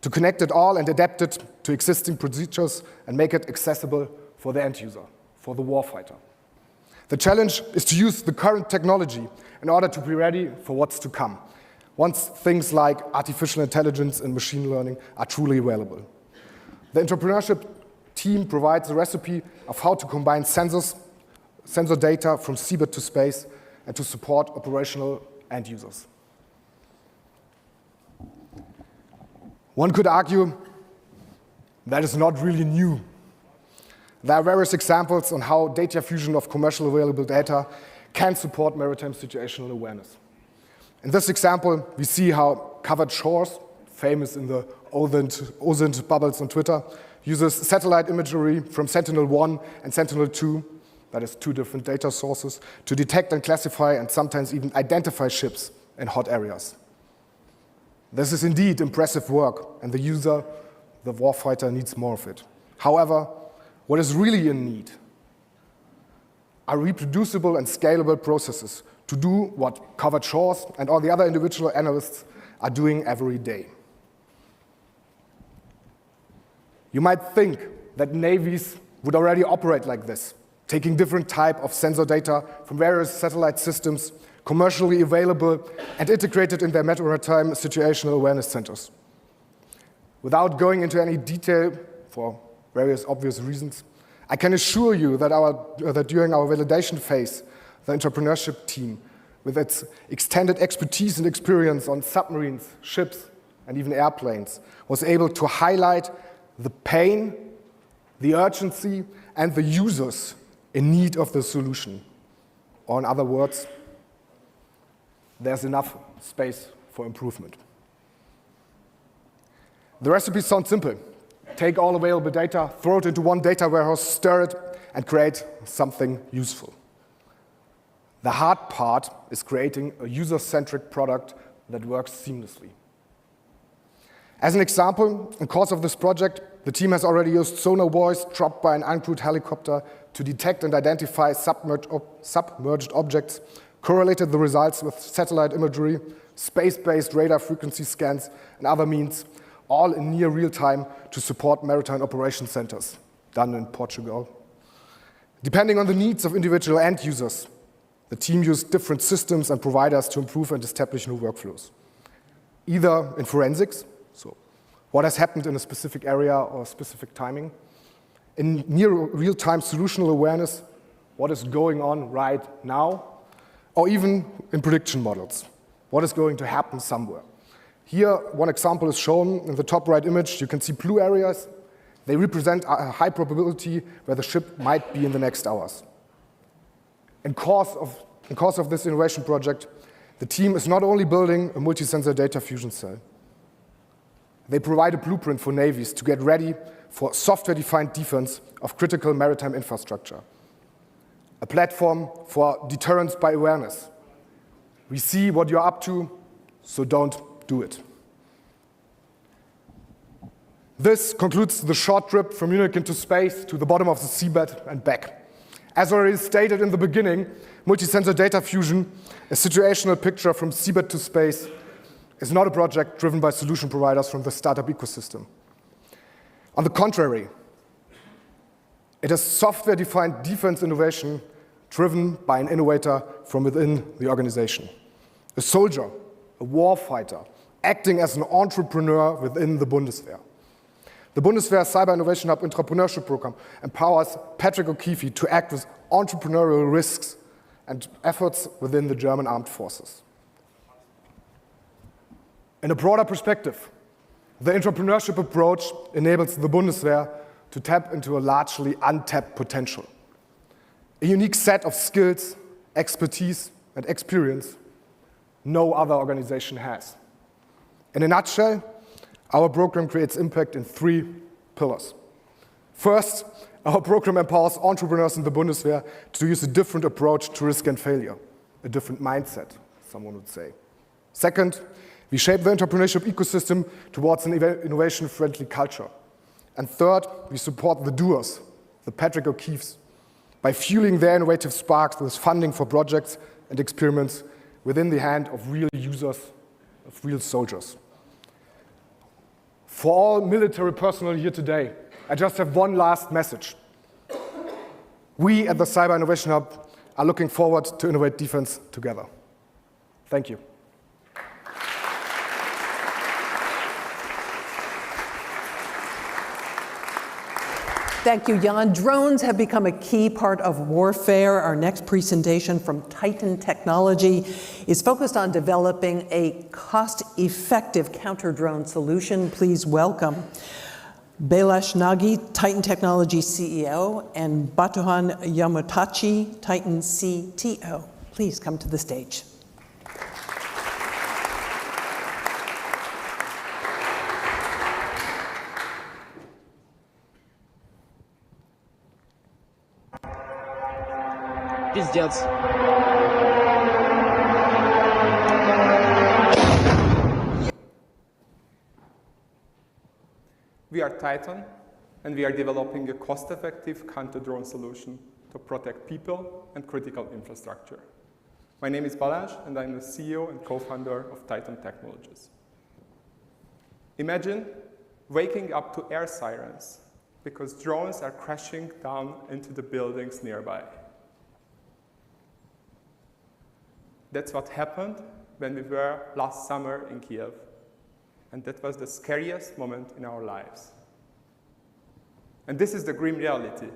To connect it all and adapt it to existing procedures and make it accessible for the end user, for the warfighter. The challenge is to use the current technology in order to be ready for what's to come, once things like artificial intelligence and machine learning are truly available. The entrepreneurship team provides a recipe of how to combine sensor data from seabed to space and to support operational end users. One could argue that is not really new. There are various examples on how data fusion of commercially available data can support maritime situational awareness. In this example, we see how Covered Shores, famous in the OSINT bubbles on Twitter, uses satellite imagery from Sentinel-1 and Sentinel-2, that is 2 different data sources, to detect and classify and sometimes even identify ships in hot areas. This is indeed impressive work, and the user, the warfighter, needs more of it. However, what is really in need are reproducible and scalable processes to do what Covered Shores and all the other individual analysts are doing every day. You might think that navies would already operate like this, taking different type of sensor data from various satellite systems, commercially available and integrated in their maritime situational awareness centers. Without going into any detail, for various obvious reasons, I can assure you that during our validation phase, the entrepreneurship team, with its extended expertise and experience on submarines, ships, and even airplanes, was able to highlight the pain, the urgency, and the users in need of the solution. Or in other words, there's enough space for improvement. The recipe sounds simple. Take all available data, throw it into one data warehouse, stir it, and create something useful. The hard part is creating a user-centric product that works seamlessly. As an example, in the course of this project, The team has already used sonar buoys dropped by an uncrewed helicopter to detect and identify submerged objects, correlated the results with satellite imagery, space-based radar frequency scans, and other means, all in near real time to support maritime operation centers, done in Portugal. Depending on the needs of individual end users, the team used different systems and providers to improve and establish new workflows. Either in forensics, so what has happened in a specific area or specific timing, in near real-time solutional awareness, what is going on right now, or even in prediction models, what is going to happen somewhere. Here, one example is shown in the top right image. You can see blue areas. They represent a high probability where the ship might be in the next hours. In course of this innovation project, the team is not only building a multi-sensor data fusion cell. They provide a blueprint for navies to get ready for software-defined defense of critical maritime infrastructure. A platform for deterrence by awareness. We see what you're up to, so don't do it. This concludes the short trip from Munich into space to the bottom of the seabed and back. As already stated in the beginning, multi-sensor data fusion, a situational picture from seabed to space, is not a project driven by solution providers from the startup ecosystem. On the contrary, it is software-defined defense innovation driven by an innovator from within the organization. A soldier, a warfighter, acting as an entrepreneur within the Bundeswehr. The Bundeswehr Cyber Innovation Hub Entrepreneurship Program empowers Patrick O'Keefe to act with entrepreneurial risks and efforts within the German Armed Forces. In a broader perspective, the entrepreneurship approach enables the Bundeswehr to tap into a largely untapped potential. A unique set of skills, expertise, and experience no other organization has. In a nutshell, our program creates impact in 3 pillars. First, our program empowers entrepreneurs in the Bundeswehr to use a different approach to risk and failure, a different mindset, someone would say. Second, we shape the entrepreneurship ecosystem towards an innovation-friendly culture. And third, we support the doers, the Patrick O'Keefes, by fueling their innovative sparks with funding for projects and experiments within the hand of real users, of real soldiers. For all military personnel here today, I just have one last message. We at the Cyber Innovation Hub are looking forward to innovate defense together. Thank you. Thank you, Jan. Drones have become a key part of warfare. Our next presentation from Titan Technology is focused on developing a cost-effective counter-drone solution. Please welcome Bailash Nagi, Titan Technology CEO, and Batuhan Yamatachi, Titan CTO. Please come to the stage. Пиздец. We are Titan, and we are developing a cost-effective counter-drone solution to protect people and critical infrastructure. My name is Balash, and I'm the CEO and co-founder of Titan Technologies. Imagine waking up to air sirens because drones are crashing down into the buildings nearby. That's what happened when we were last summer in Kiev. And that was the scariest moment in our lives. And this is the grim reality.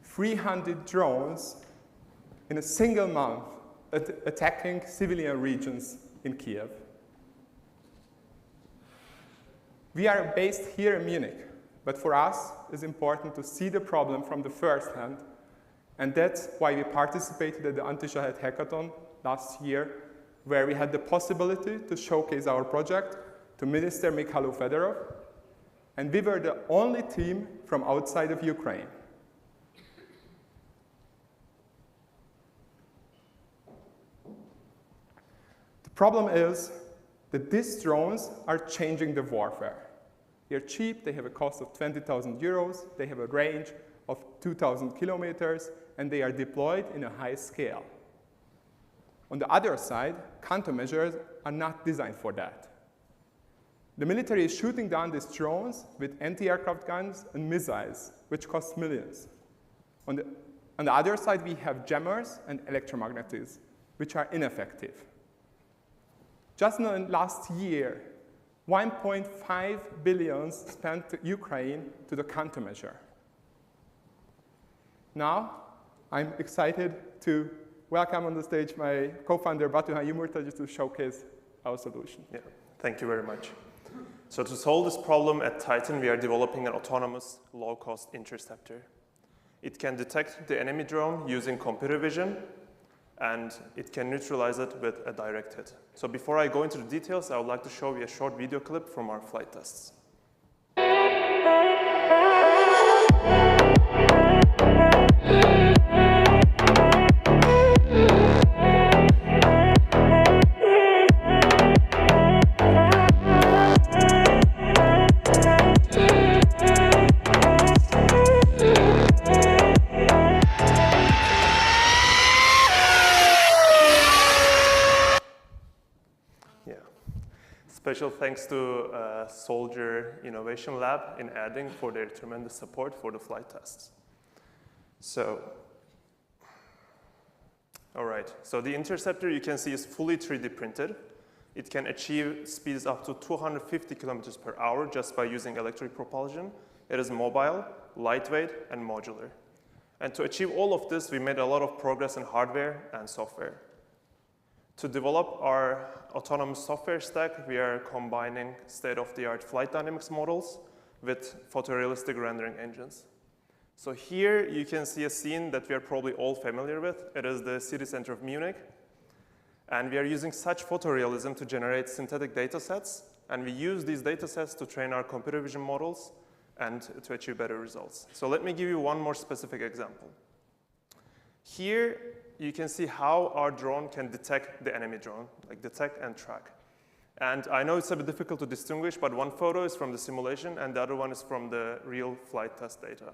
300 drones in a single month attacking civilian regions in Kiev. We are based here in Munich, but for us, it's important to see the problem from the first hand. And that's why we participated at the Anti-Shahed Hackathon last year, where we had the possibility to showcase our project to Minister Mikhailo Fedorov, and we were the only team from outside of Ukraine. The problem is that these drones are changing the warfare. They're cheap, they have a cost of 20,000 euros, they have a range of 2,000 kilometers, and they are deployed in a high scale. On the other side, countermeasures are not designed for that. The military is shooting down these drones with anti-aircraft guns and missiles, which cost millions. On the other side, we have jammers and electromagnetics, which are ineffective. Just in the last year, 1.5 billion spent to Ukraine to the countermeasure. Now, I'm excited to welcome on the stage my co-founder, Batuhan Yumurta, to showcase our solution. Yeah, thank you very much. So to solve this problem at Titan, we are developing an autonomous, low-cost interceptor. It can detect the enemy drone using computer vision, and it can neutralize it with a direct hit. So before I go into the details, I would like to show you a short video clip from our flight tests. Special thanks to Soldier Innovation Lab in Adding for their tremendous support for the flight tests. So, all right, so the interceptor you can see is fully 3D printed. It can achieve speeds up to 250 kilometers per hour just by using electric propulsion. It is mobile, lightweight, and modular. And to achieve all of this, we made a lot of progress in hardware and software. To develop our autonomous software stack, we are combining state-of-the-art flight dynamics models with photorealistic rendering engines. So here you can see a scene that we are probably all familiar with. It is the city center of Munich. And we are using such photorealism to generate synthetic data sets. And we use these data sets to train our computer vision models and to achieve better results. So let me give you one more specific example. Here, you can see how our drone can detect the enemy drone, like detect and track. And I know it's a bit difficult to distinguish, but one photo is from the simulation and the other one is from the real flight test data.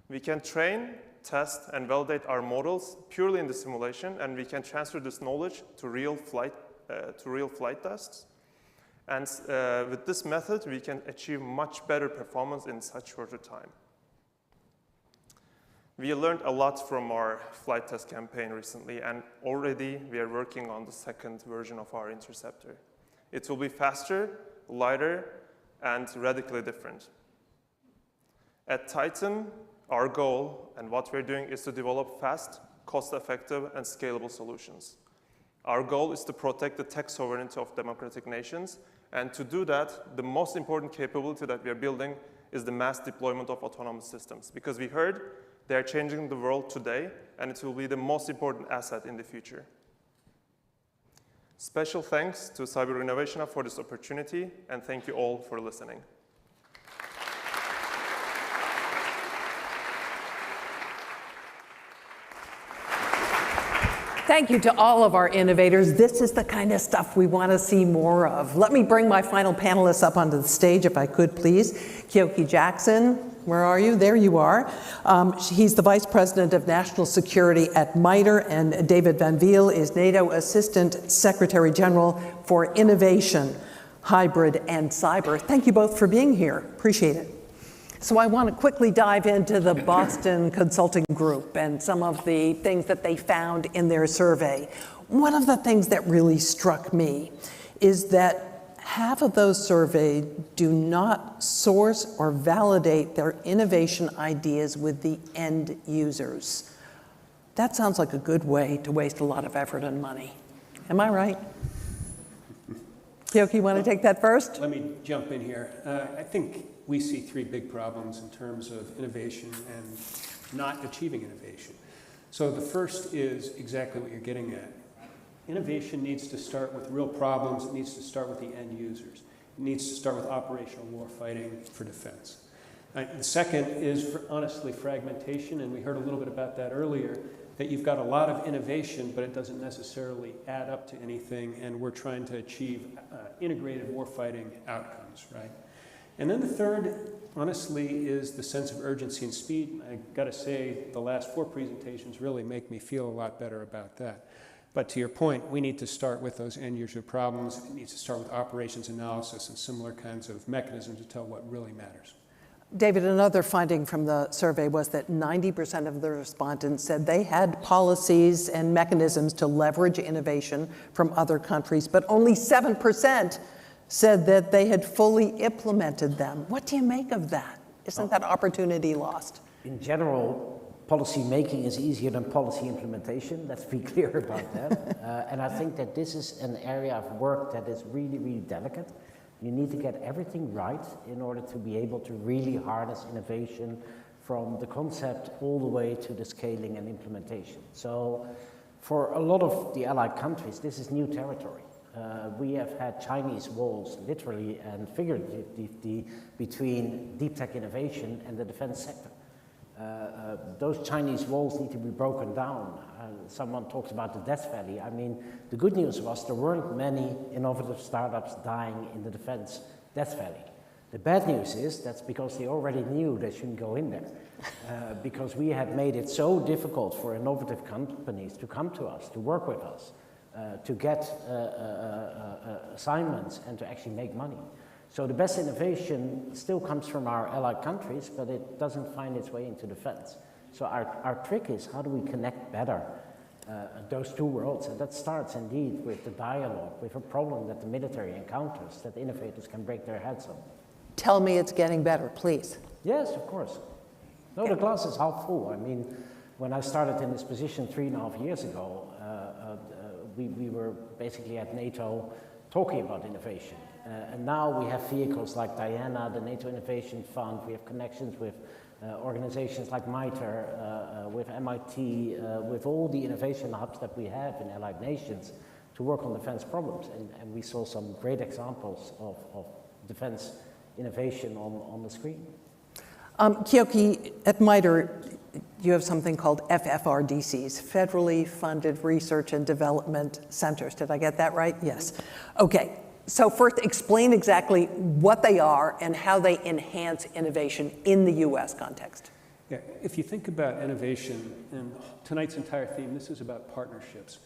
We can train, test, and validate our models purely in the simulation, and we can transfer this knowledge to real flight tests. And with this method, we can achieve much better performance in such shorter time. We learned a lot from our flight test campaign recently, and already we are working on the second version of our interceptor. It will be faster, lighter, and radically different. At Titan, our goal and what we're doing is to develop fast, cost-effective, and scalable solutions. Our goal is to protect the tech sovereignty of democratic nations, and to do that, the most important capability that we are building is the mass deployment of autonomous systems, because we heard they are changing the world today, and it will be the most important asset in the future. Special thanks to Cyber Innovation Hub for this opportunity, and thank you all for listening. Thank you to all of our innovators. This is the kind of stuff we want to see more of. Let me bring my final panelists up onto the stage, if I could, please. Kyoki Jackson, where are you? There you are. He's the Vice President of National Security at MITRE, and David Van Wiel is NATO Assistant Secretary General for Innovation, Hybrid, and Cyber. Thank you both for being here. Appreciate it. So I want to quickly dive into the Boston Consulting Group and some of the things that they found in their survey. One of the things that really struck me is that half of those surveyed do not source or validate their innovation ideas with the end users. That sounds like a good way to waste a lot of effort and money. Am I right? Kyoki, you want to take that first? Let me jump in here. I think we see three big problems in terms of innovation and not achieving innovation. So the first is exactly what you're getting at. Innovation needs to start with real problems. It needs to start with the end users. It needs to start with operational warfighting for defense. The second is, honestly, fragmentation, and we heard a little bit about that earlier, that you've got a lot of innovation, but it doesn't necessarily add up to anything, and we're trying to achieve integrated warfighting outcomes, right? And then the third, honestly, is the sense of urgency and speed. I got to say, the last 4 presentations really make me feel a lot better about that. But to your point, we need to start with those end-user problems. It needs to start with operations analysis and similar kinds of mechanisms to tell what really matters. David, another finding from the survey was that 90% of the respondents said they had policies and mechanisms to leverage innovation from other countries, but only 7% said that they had fully implemented them. What do you make of that? Isn't that opportunity lost? In general, policy making is easier than policy implementation. Let's be clear about that. And I think that this is an area of work that is really, really delicate. You need to get everything right in order to be able to really harness innovation from the concept all the way to the scaling and implementation. So for a lot of the allied countries, this is new territory. We have had Chinese walls, literally and figuratively, between deep tech innovation and the defense sector. Those Chinese walls need to be broken down. Someone talks about the Death Valley. I mean, the good news was there weren't many innovative startups dying in the defense Death Valley. The bad news is that's because they already knew they shouldn't go in there. Because we had made it so difficult for innovative companies to come to us, to work with us, to get assignments and to actually make money. So the best innovation still comes from our allied countries, but it doesn't find its way into defense. So our trick is how do we connect better those two worlds? And that starts indeed with the dialogue, with a problem that the military encounters that innovators can break their heads on. Tell me it's getting better, please. Yes, of course. No, the glass is half full. I mean, when I started in this position 3.5 years ago, we were basically at NATO talking about innovation. And now we have vehicles like Diana, the NATO Innovation Fund. We have connections with organizations like MITRE, with MIT, with all the innovation hubs that we have in allied nations to work on defense problems. And we saw some great examples of defense innovation on the screen. Kyoki, at MITRE, you have something called FFRDCs, Federally Funded Research and Development Centers. Did I get that right? Yes. Okay. So first, explain exactly what they are and how they enhance innovation in the U.S. context. Yeah, if you think about innovation, and tonight's entire theme, this is about partnerships.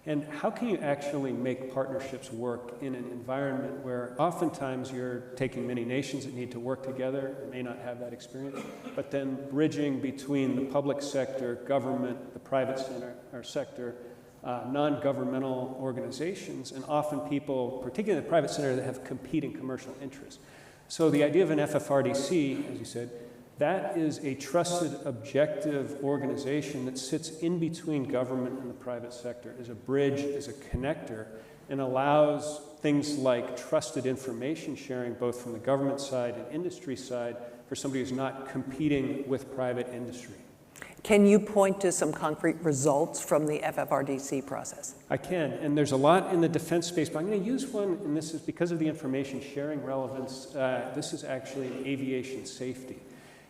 And how can you actually make partnerships work in an environment where oftentimes you're taking many nations that need to work together, may not have that experience, but then bridging between the public sector, government, the private sector, non-governmental organizations, and often people, particularly in the private sector, that have competing commercial interests. So the idea of an FFRDC, as you said, that is a trusted, objective organization that sits in between government and the private sector, is a bridge, is a connector, and allows things like trusted information sharing, both from the government side and industry side, for somebody who's not competing with private industry. Can you point to some concrete results from the FFRDC process? I can, and there's a lot in the defense space, but I'm going to use one, and this is because of the information sharing relevance. This is actually aviation safety.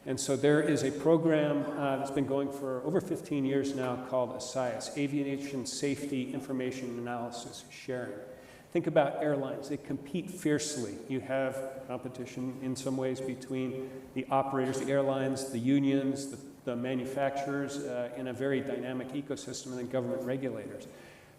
And so there is a program that's been going for over 15 years now called ASIAS, Aviation Safety Information Analysis Sharing. Think about airlines. They compete fiercely. You have competition in some ways between the operators, the airlines, the unions, the manufacturers in a very dynamic ecosystem, and then government regulators.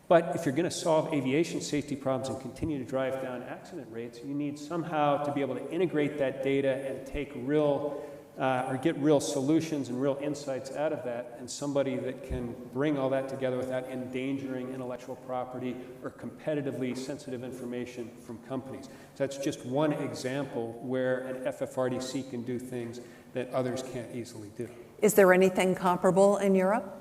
But if you're going to solve aviation safety problems and continue to drive down accident rates, you need somehow to be able to integrate that data and take real or get real solutions and real insights out of that, and somebody that can bring all that together without endangering intellectual property or competitively sensitive information from companies. So that's just one example where an FFRDC can do things that others can't easily do. Is there anything comparable in Europe?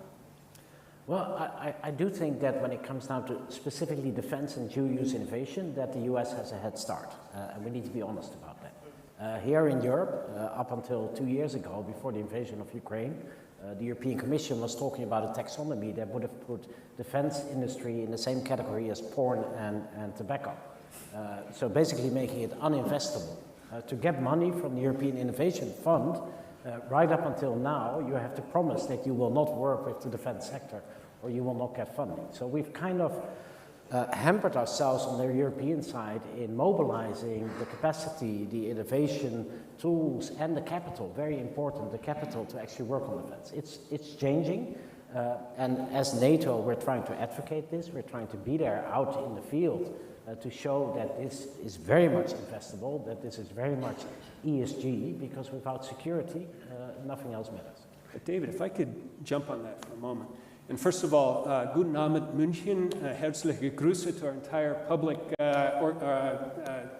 Well, I do think that when it comes down to specifically defense and dual-use innovation, that the US has a head start, and we need to be honest about that. Here in Europe, up until 2 years ago, before the invasion of Ukraine, the European Commission was talking about a taxonomy that would have put defense industry in the same category as porn and tobacco. So basically making it uninvestable. To get money from the European Innovation Fund, right up until now, you have to promise that you will not work with the defense sector or you will not get funding. So we've kind of hampered ourselves on the European side in mobilizing the capacity, the innovation tools, and the capital, very important, the capital to actually work on defense. It's changing, and as NATO, we're trying to advocate this, we're trying to be there out in the field to show that this is very much investable, that this is very much ESG, because without security, nothing else matters. But David, if I could jump on that for a moment. And first of all, guten Abend München, herzliche Grüße to our entire public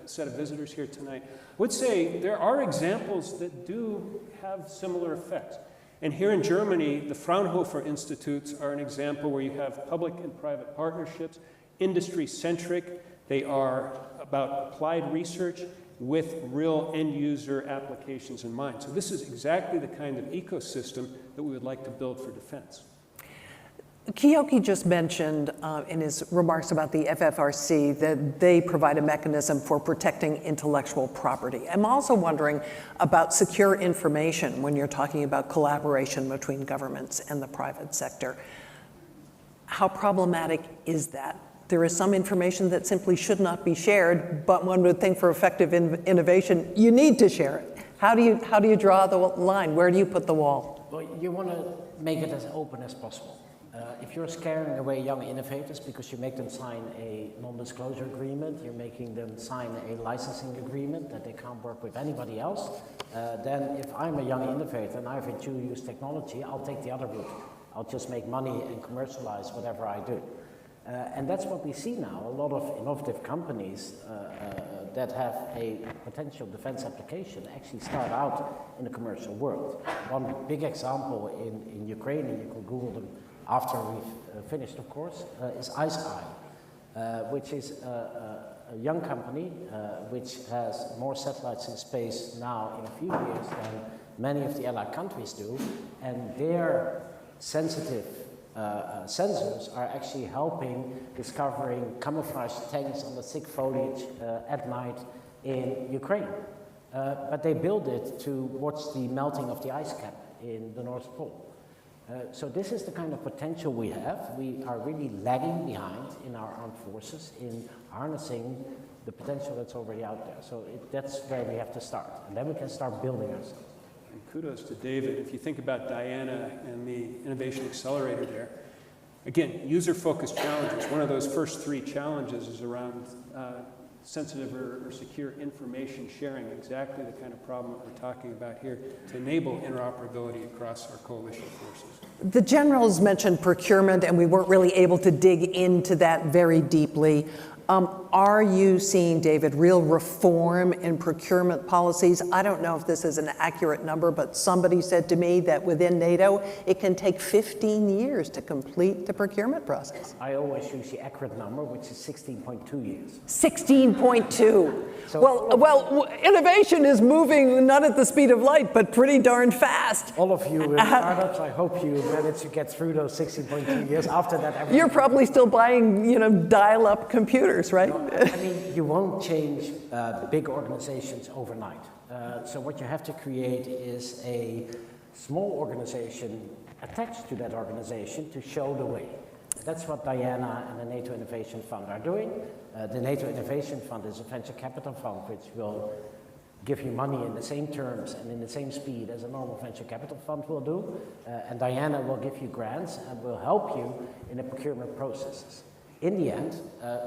set of visitors here tonight. I would say there are examples that do have similar effects. And here in Germany, the Fraunhofer Institutes are an example where you have public and private partnerships, industry-centric. They are about applied research with real end-user applications in mind. So this is exactly the kind of ecosystem that we would like to build for defense. Kiyoki just mentioned in his remarks about the FFRC that they provide a mechanism for protecting intellectual property. I'm also wondering about secure information when you're talking about collaboration between governments and the private sector. How problematic is that? There is some information that simply should not be shared, but one would think for effective innovation, you need to share it. How do you draw the line? Where do you put the wall? Well, you want to make it as open as possible. If you're scaring away young innovators because you make them sign a non-disclosure agreement, you're making them sign a licensing agreement that they can't work with anybody else, then if I'm a young innovator and I have a dual-use technology, I'll take the other route. I'll just make money and commercialize whatever I do. And that's what we see now. A lot of innovative companies that have a potential defense application actually start out in the commercial world. One big example in Ukraine, and you can Google them after we've finished, of course, is IceEye, which is a young company which has more satellites in space now in a few years than many of the allied countries do, and their sensitive sensors are actually helping discovering camouflage tanks on the thick foliage at night in Ukraine. But they build it to watch the melting of the ice cap in the North Pole. So this is the kind of potential we have. We are really lagging behind in our armed forces in harnessing the potential that's already out there. So that's where we have to start. And then we can start building ourselves. And kudos to David. If you think about Diana and the Innovation Accelerator there, again, user-focused challenges. One of those first three challenges is around sensitive or secure information sharing, exactly the kind of problem that we're talking about here to enable interoperability across our coalition forces. The generals mentioned procurement, and we weren't really able to dig into that very deeply. Are you seeing, David, real reform in procurement policies? I don't know if this is an accurate number, but somebody said to me that within NATO, it can take 15 years to complete the procurement process. I always use the accurate number, which is 16.2 years. 16.2. So well, innovation is moving not at the speed of light, but pretty darn fast. All of you in startups, I hope you manage to get through those 16.2 years. After that, you're probably still buying, dial-up computers, right? I mean, you won't change big organizations overnight. So what you have to create is a small organization attached to that organization to show the way. That's what Diana and the NATO Innovation Fund are doing. The NATO Innovation Fund is a venture capital fund which will give you money in the same terms and in the same speed as a normal venture capital fund will do. And Diana will give you grants and will help you in the procurement processes. In the end,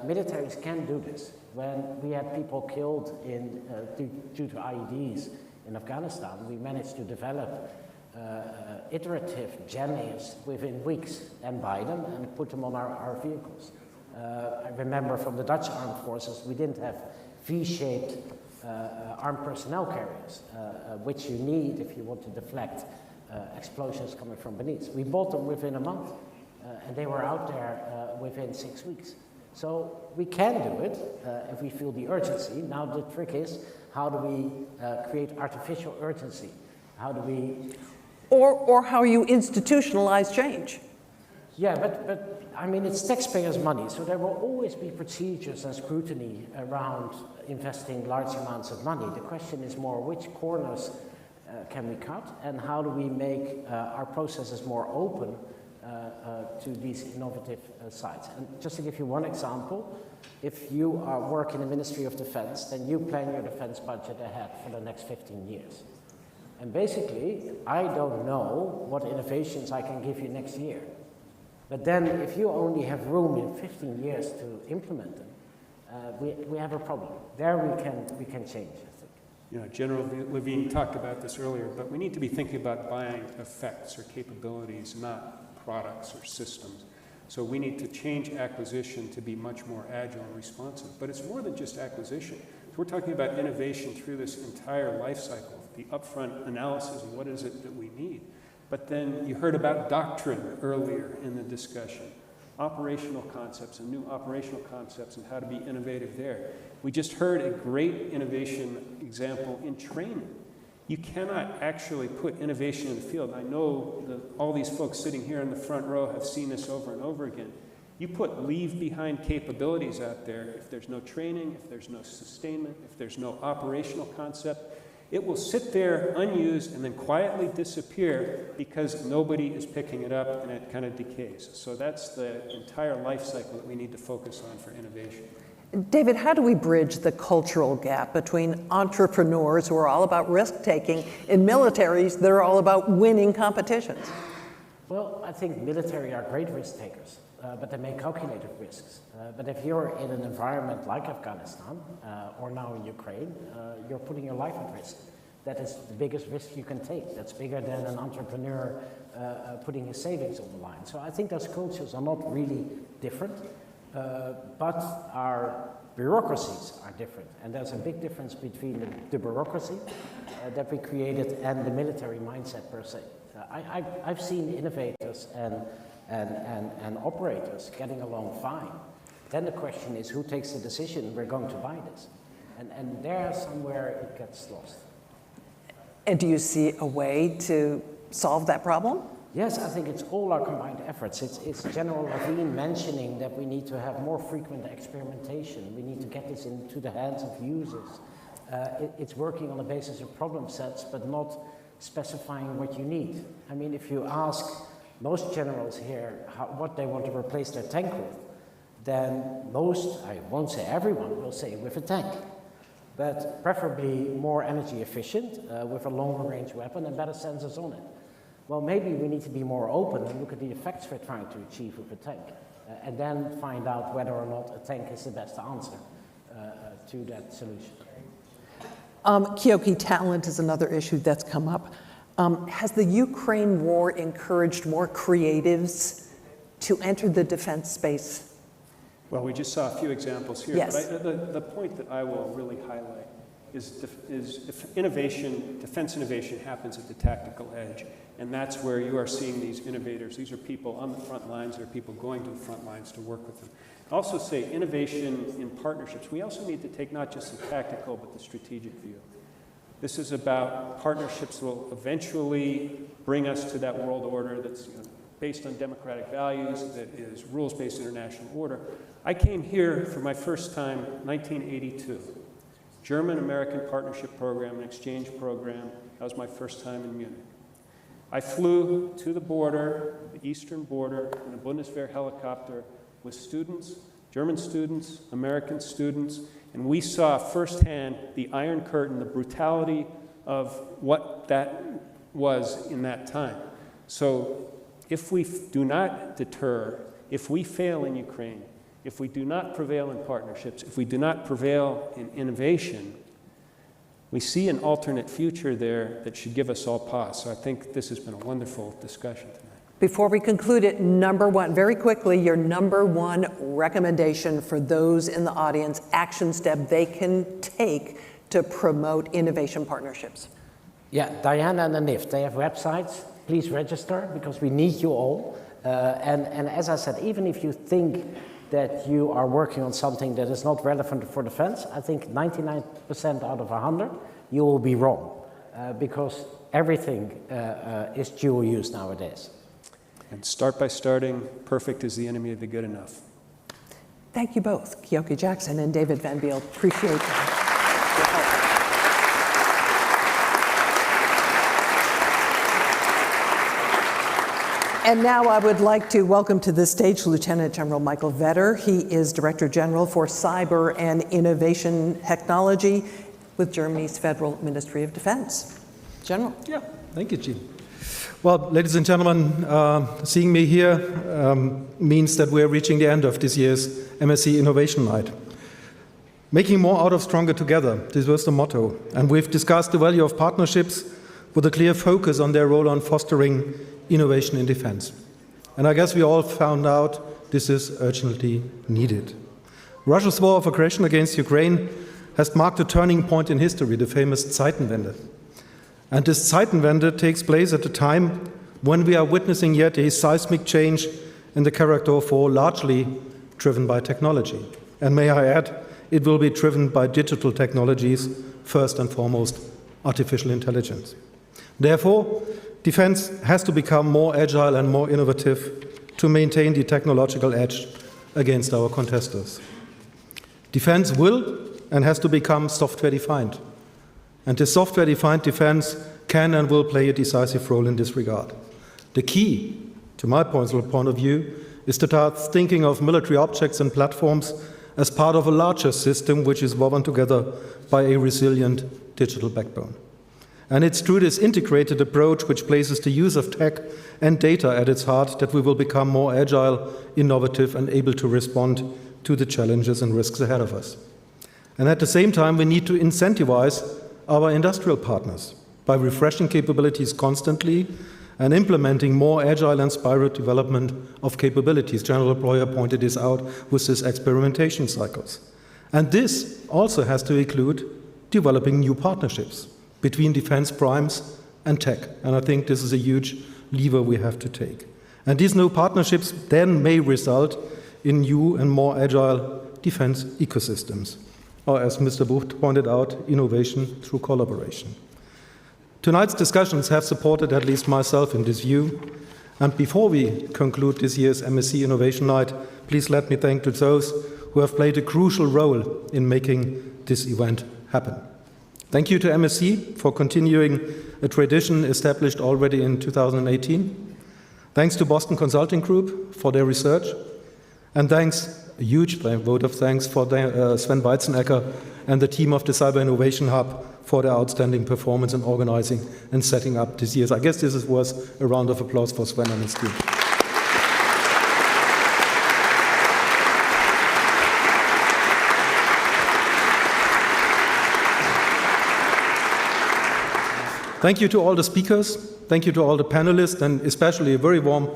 militaries can do this. When we had people killed due to IEDs in Afghanistan, we managed to develop iterative GenAIs within weeks and buy them and put them on our vehicles. I remember from the Dutch armed forces, we didn't have V-shaped armed personnel carriers, which you need if you want to deflect explosions coming from beneath. We bought them within a month. And they were out there within 6 weeks. So we can do it if we feel the urgency. Now the trick is, how do we create artificial urgency? How do we... Or how you institutionalize change. Yeah, but I mean, it's taxpayers' money, so there will always be procedures and scrutiny around investing large amounts of money. The question is more, which corners can we cut, and how do we make our processes more open to these innovative sites. And just to give you one example, if you work in the Ministry of Defense, then you plan your defense budget ahead for the next 15 years. And basically, I don't know what innovations I can give you next year. But then if you only have room in 15 years to implement them, we have a problem. There we can change, I think. You know, General Levine talked about this earlier, but we need to be thinking about buying effects or capabilities, not products or systems. So we need to change acquisition to be much more agile and responsive. But it's more than just acquisition. So we're talking about innovation through this entire life cycle, the upfront analysis of what is it that we need. But then you heard about doctrine earlier in the discussion, operational concepts and new operational concepts and how to be innovative there. We just heard a great innovation example in training. You cannot actually put innovation in the field. I know that all these folks sitting here in the front row have seen this over and over again. You put leave-behind capabilities out there, if there's no training, if there's no sustainment, if there's no operational concept, it will sit there unused and then quietly disappear because nobody is picking it up and it kind of decays. So that's the entire life cycle that we need to focus on for innovation. David, how do we bridge the cultural gap between entrepreneurs who are all about risk-taking and militaries that are all about winning competitions? Well, I think military are great risk takers, but they make calculated risks. But if you're in an environment like Afghanistan or now in Ukraine, you're putting your life at risk. That is the biggest risk you can take. That's bigger than an entrepreneur putting his savings on the line. So I think those cultures are not really different. But our bureaucracies are different. And there's a big difference between the bureaucracy that we created and the military mindset per se. I've seen innovators and operators getting along fine. Then the question is, who takes the decision, we're going to buy this? And there somewhere it gets lost. And do you see a way to solve that problem? Yes, I think it's all our combined efforts. It's General Levine mentioning that we need to have more frequent experimentation. We need to get this into the hands of users. It's working on the basis of problem sets, but not specifying what you need. I mean, if you ask most generals here what they want to replace their tank with, then most, I won't say everyone, will say with a tank. But preferably more energy efficient, with a longer range weapon and better sensors on it. Well, maybe we need to be more open and look at the effects we're trying to achieve with a tank, and then find out whether or not a tank is the best answer to that solution. Kyoki, talent is another issue that's come up. Has the Ukraine war encouraged more creatives to enter the defense space? Well, we just saw a few examples here. Yes. But the point that I will really highlight is innovation, defense innovation happens at the tactical edge. And that's where you are seeing these innovators. These are people on the front lines. There are people going to the front lines to work with them. I also say innovation in partnerships. We also need to take not just the tactical, but the strategic view. This is about partnerships that will eventually bring us to that world order that's based on democratic values, that is rules-based international order. I came here for my first time in 1982. German-American Partnership Program, an exchange program. That was my first time in Munich. I flew to the border, the eastern border, in a Bundeswehr helicopter with students, German students, American students, and we saw firsthand the Iron Curtain, the brutality of what that was in that time. So if we do not deter, if we fail in Ukraine, if we do not prevail in partnerships, if we do not prevail in innovation, we see an alternate future there that should give us all pause. So I think this has been a wonderful discussion tonight. Before we conclude it, number one, very quickly, your number one recommendation for those in the audience, action step they can take to promote innovation partnerships. Yeah, Diana and the NIF, they have websites. Please register because we need you all. And as I said, even if you think that you are working on something that is not relevant for defense, I think 99% out of 100, you will be wrong because everything is dual use nowadays. And start by starting. Perfect is the enemy of the good enough. Thank you both, Kyoki Jackson and David Van Beeld. Appreciate your help. And now I would like to welcome to the stage Lieutenant General Michael Vetter. He is Director General for Cyber and Innovation Technology with Germany's Federal Ministry of Defense. General. Yeah, thank you, Jeanne. Well, ladies and gentlemen, seeing me here means that we're reaching the end of this year's MSC Innovation Night. Making more out of stronger together, this was the motto. And we've discussed the value of partnerships with a clear focus on their role on fostering innovation in defense. And I guess we all found out this is urgently needed. Russia's war of aggression against Ukraine has marked a turning point in history, the famous Zeitenwende. And this Zeitenwende takes place at a time when we are witnessing yet a seismic change in the character of war, largely driven by technology. And may I add, it will be driven by digital technologies, first and foremost, artificial intelligence. Therefore, defense has to become more agile and more innovative to maintain the technological edge against our contesters. Defense will and has to become software-defined. And this software-defined defense can and will play a decisive role in this regard. The key, to my point of view, is to start thinking of military objects and platforms as part of a larger system which is woven together by a resilient digital backbone. And it's through this integrated approach, which places the use of tech and data at its heart, that we will become more agile, innovative, and able to respond to the challenges and risks ahead of us. And at the same time, we need to incentivize our industrial partners by refreshing capabilities constantly and implementing more agile and spiral development of capabilities. General Breuer pointed this out with his experimentation cycles. And this also has to include developing new partnerships between defense primes and tech. And I think this is a huge lever we have to take. And these new partnerships then may result in new and more agile defense ecosystems, or as Mr. Bucht pointed out, innovation through collaboration. Tonight's discussions have supported at least myself in this view. And before we conclude this year's MSC Innovation Night, please let me thank to those who have played a crucial role in making this event happen. Thank you to MSC for continuing a tradition established already in 2018. Thanks to Boston Consulting Group for their research. And thanks, a huge vote of thanks for Sven Weizenecker and the team of the Cyber Innovation Hub for their outstanding performance in organizing and setting up this year's. I guess this is worth a round of applause for Sven and his team. Thank you to all the speakers, thank you to all the panelists, and especially a very warm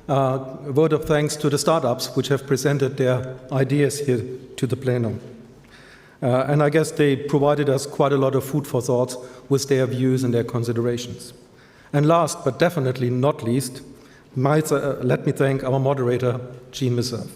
vote of thanks to the startups which have presented their ideas here to the plenum. And I guess they provided us quite a lot of food for thought with their views and their considerations. And last, but definitely not least, let me thank our moderator, Jeanne Meserve.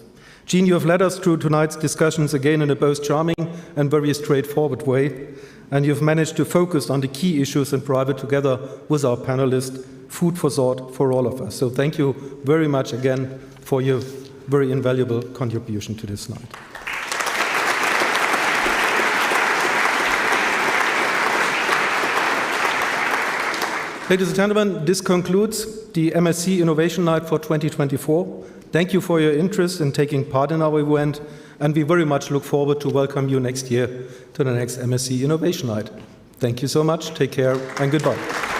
Jeanne, you have led us through tonight's discussions again in a both charming and very straightforward way, and you've managed to focus on the key issues and drive it together with our panelists, food for thought for all of us. So thank you very much again for your very invaluable contribution to this night. Ladies and gentlemen, this concludes the MSC Innovation Night for 2024. Thank you for your interest in taking part in our event, and we very much look forward to welcome you next year to the next MSC Innovation Night. Thank you so much, take care, and goodbye.